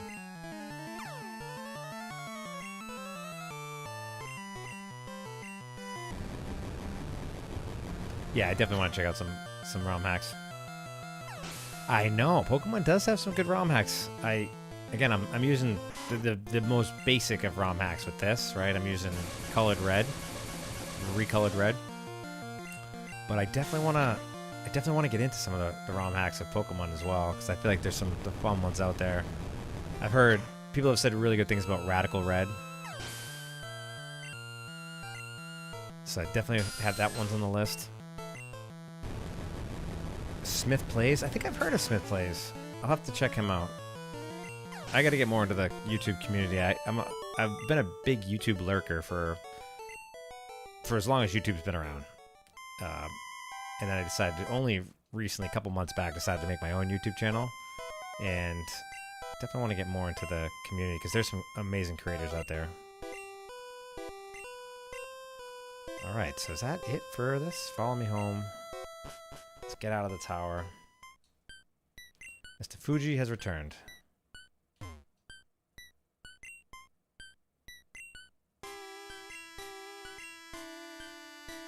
Yeah, I definitely want to check out some ROM hacks. I know, Pokemon does have some good ROM hacks. Again, I'm using the most basic of ROM hacks with this, right? I'm using Colored Red, Recolored Red. But I definitely want to get into some of the ROM hacks of Pokemon as well, because I feel like there's some the fun ones out there. I've heard people have said really good things about Radical Red, so I definitely have that one's on the list. Smith Plays? I think I've heard of Smith Plays. I'll have to check him out. I got to get more into the YouTube community. I've been a big YouTube lurker for as long as YouTube's been around. And then I decided to only recently, a couple months back, decided to make my own YouTube channel. And definitely want to get more into the community, because there's some amazing creators out there. Alright, so is that it for this? Follow me home. Let's get out of the tower. Mr. Fuji has returned.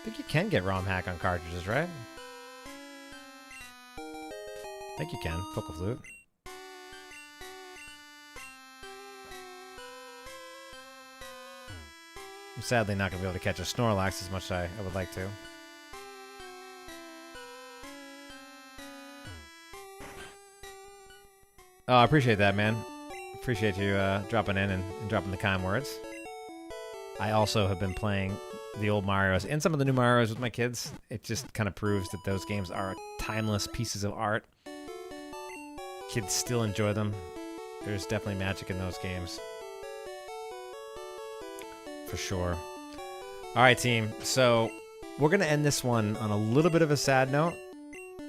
I think you can get ROM hack on cartridges, right? I think you can. Focal Flute. I'm sadly not going to be able to catch a Snorlax as much as I would like to. Oh, I appreciate that, man. Appreciate you dropping in and dropping the kind words. I also have been playing the old Marios and some of the new Marios with my kids. It just kind of proves that those games are timeless pieces of art. Kids still enjoy them. There's definitely magic in those games. For sure. Alright, team. So, we're going to end this one on a little bit of a sad note.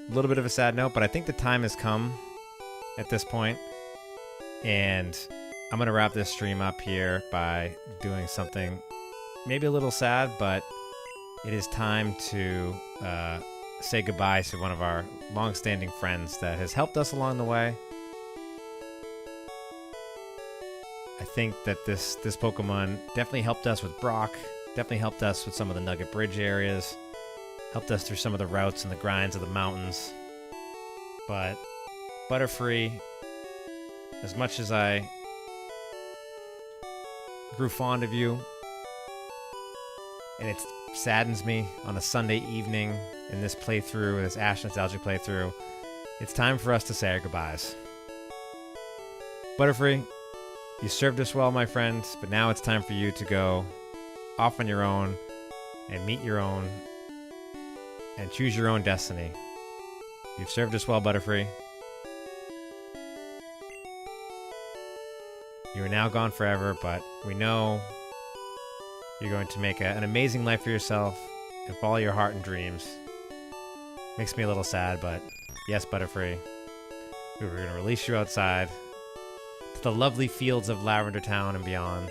But I think the time has come at this point. And I'm going to wrap this stream up here by doing something maybe a little sad, but it is time to say goodbye to one of our long-standing friends that has helped us along the way. I think that this Pokemon definitely helped us with Brock, definitely helped us with some of the Nugget Bridge areas, helped us through some of the routes and the grinds of the mountains. But Butterfree, as much as I grew fond of you, and it saddens me on a Sunday evening in this playthrough, this Ash Nostalgic playthrough, it's time for us to say our goodbyes. Butterfree, you served us well, my friends, but now it's time for you to go off on your own and meet your own and choose your own destiny. You've served us well, Butterfree. You are now gone forever, but we know you're going to make an amazing life for yourself and follow your heart and dreams. Makes me a little sad, but yes, Butterfree. We were going to release you outside to the lovely fields of Lavender Town and beyond.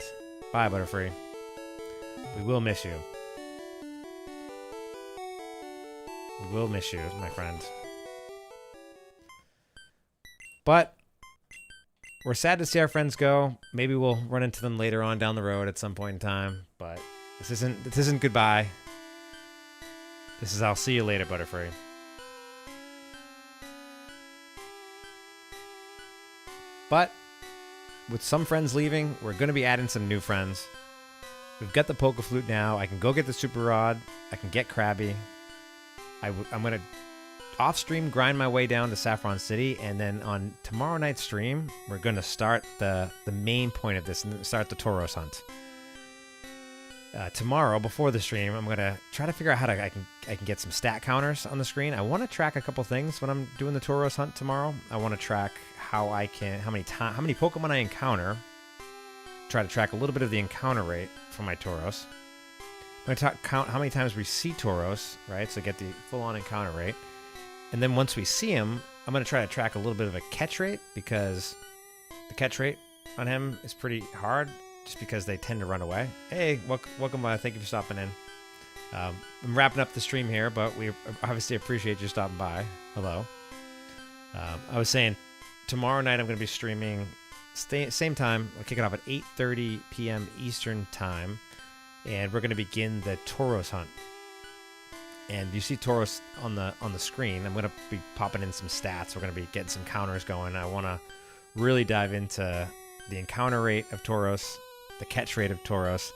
Bye, Butterfree. We will miss you. We will miss you, my friend. But we're sad to see our friends go. Maybe we'll run into them later on down the road at some point in time. But this isn't goodbye. This is I'll see you later, Butterfree. But with some friends leaving, we're going to be adding some new friends. We've got the Pokeflute now. I can go get the Super Rod. I can get Krabby. I'm going to off-stream grind my way down to Saffron City, and then on tomorrow night's stream, we're going to start the main point of this and start the Tauros hunt. Tomorrow, before the stream, I'm going to try to figure out how I can get some stat counters on the screen. I want to track a couple things when I'm doing the Tauros hunt tomorrow. I want to track how many Pokemon I encounter. Try to track a little bit of the encounter rate for my Tauros. I'm going to count how many times we see Tauros, right? So get the full-on encounter rate. And then once we see him, I'm going to try to track a little bit of a catch rate, because the catch rate on him is pretty hard, just because they tend to run away. Hey, welcome. Thank you for stopping in. I'm wrapping up the stream here, but we obviously appreciate you stopping by. Hello. I was saying, tomorrow night I'm going to be streaming same time. I'll kick it off at 8:30 p.m. Eastern time, and we're going to begin the Tauros hunt. And you see Tauros on the screen. I'm going to be popping in some stats. We're going to be getting some counters going. I want to really dive into the encounter rate of Tauros, the catch rate of Tauros,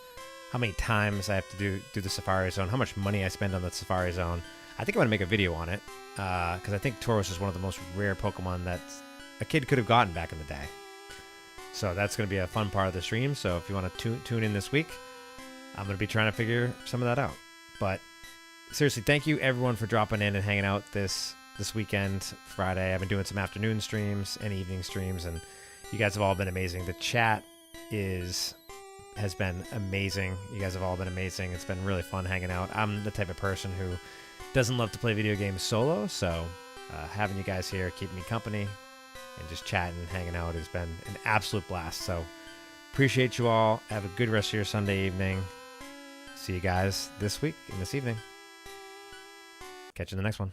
how many times I have to do the Safari Zone, how much money I spend on the Safari Zone. I think I'm going to make a video on it, because I think Tauros is one of the most rare Pokemon that a kid could have gotten back in the day. So that's going to be a fun part of the stream. So if you want to tune in this week, I'm going to be trying to figure some of that out. But seriously, thank you everyone for dropping in and hanging out this weekend, Friday. I've been doing some afternoon streams and evening streams, and you guys have all been amazing. The chat has been amazing. You guys have all been amazing. It's been really fun hanging out. I'm the type of person who doesn't love to play video games solo, so having you guys here, keeping me company, and just chatting and hanging out has been an absolute blast. So appreciate you all. Have a good rest of your Sunday evening. See you guys this week and this evening. Catch you in the next one.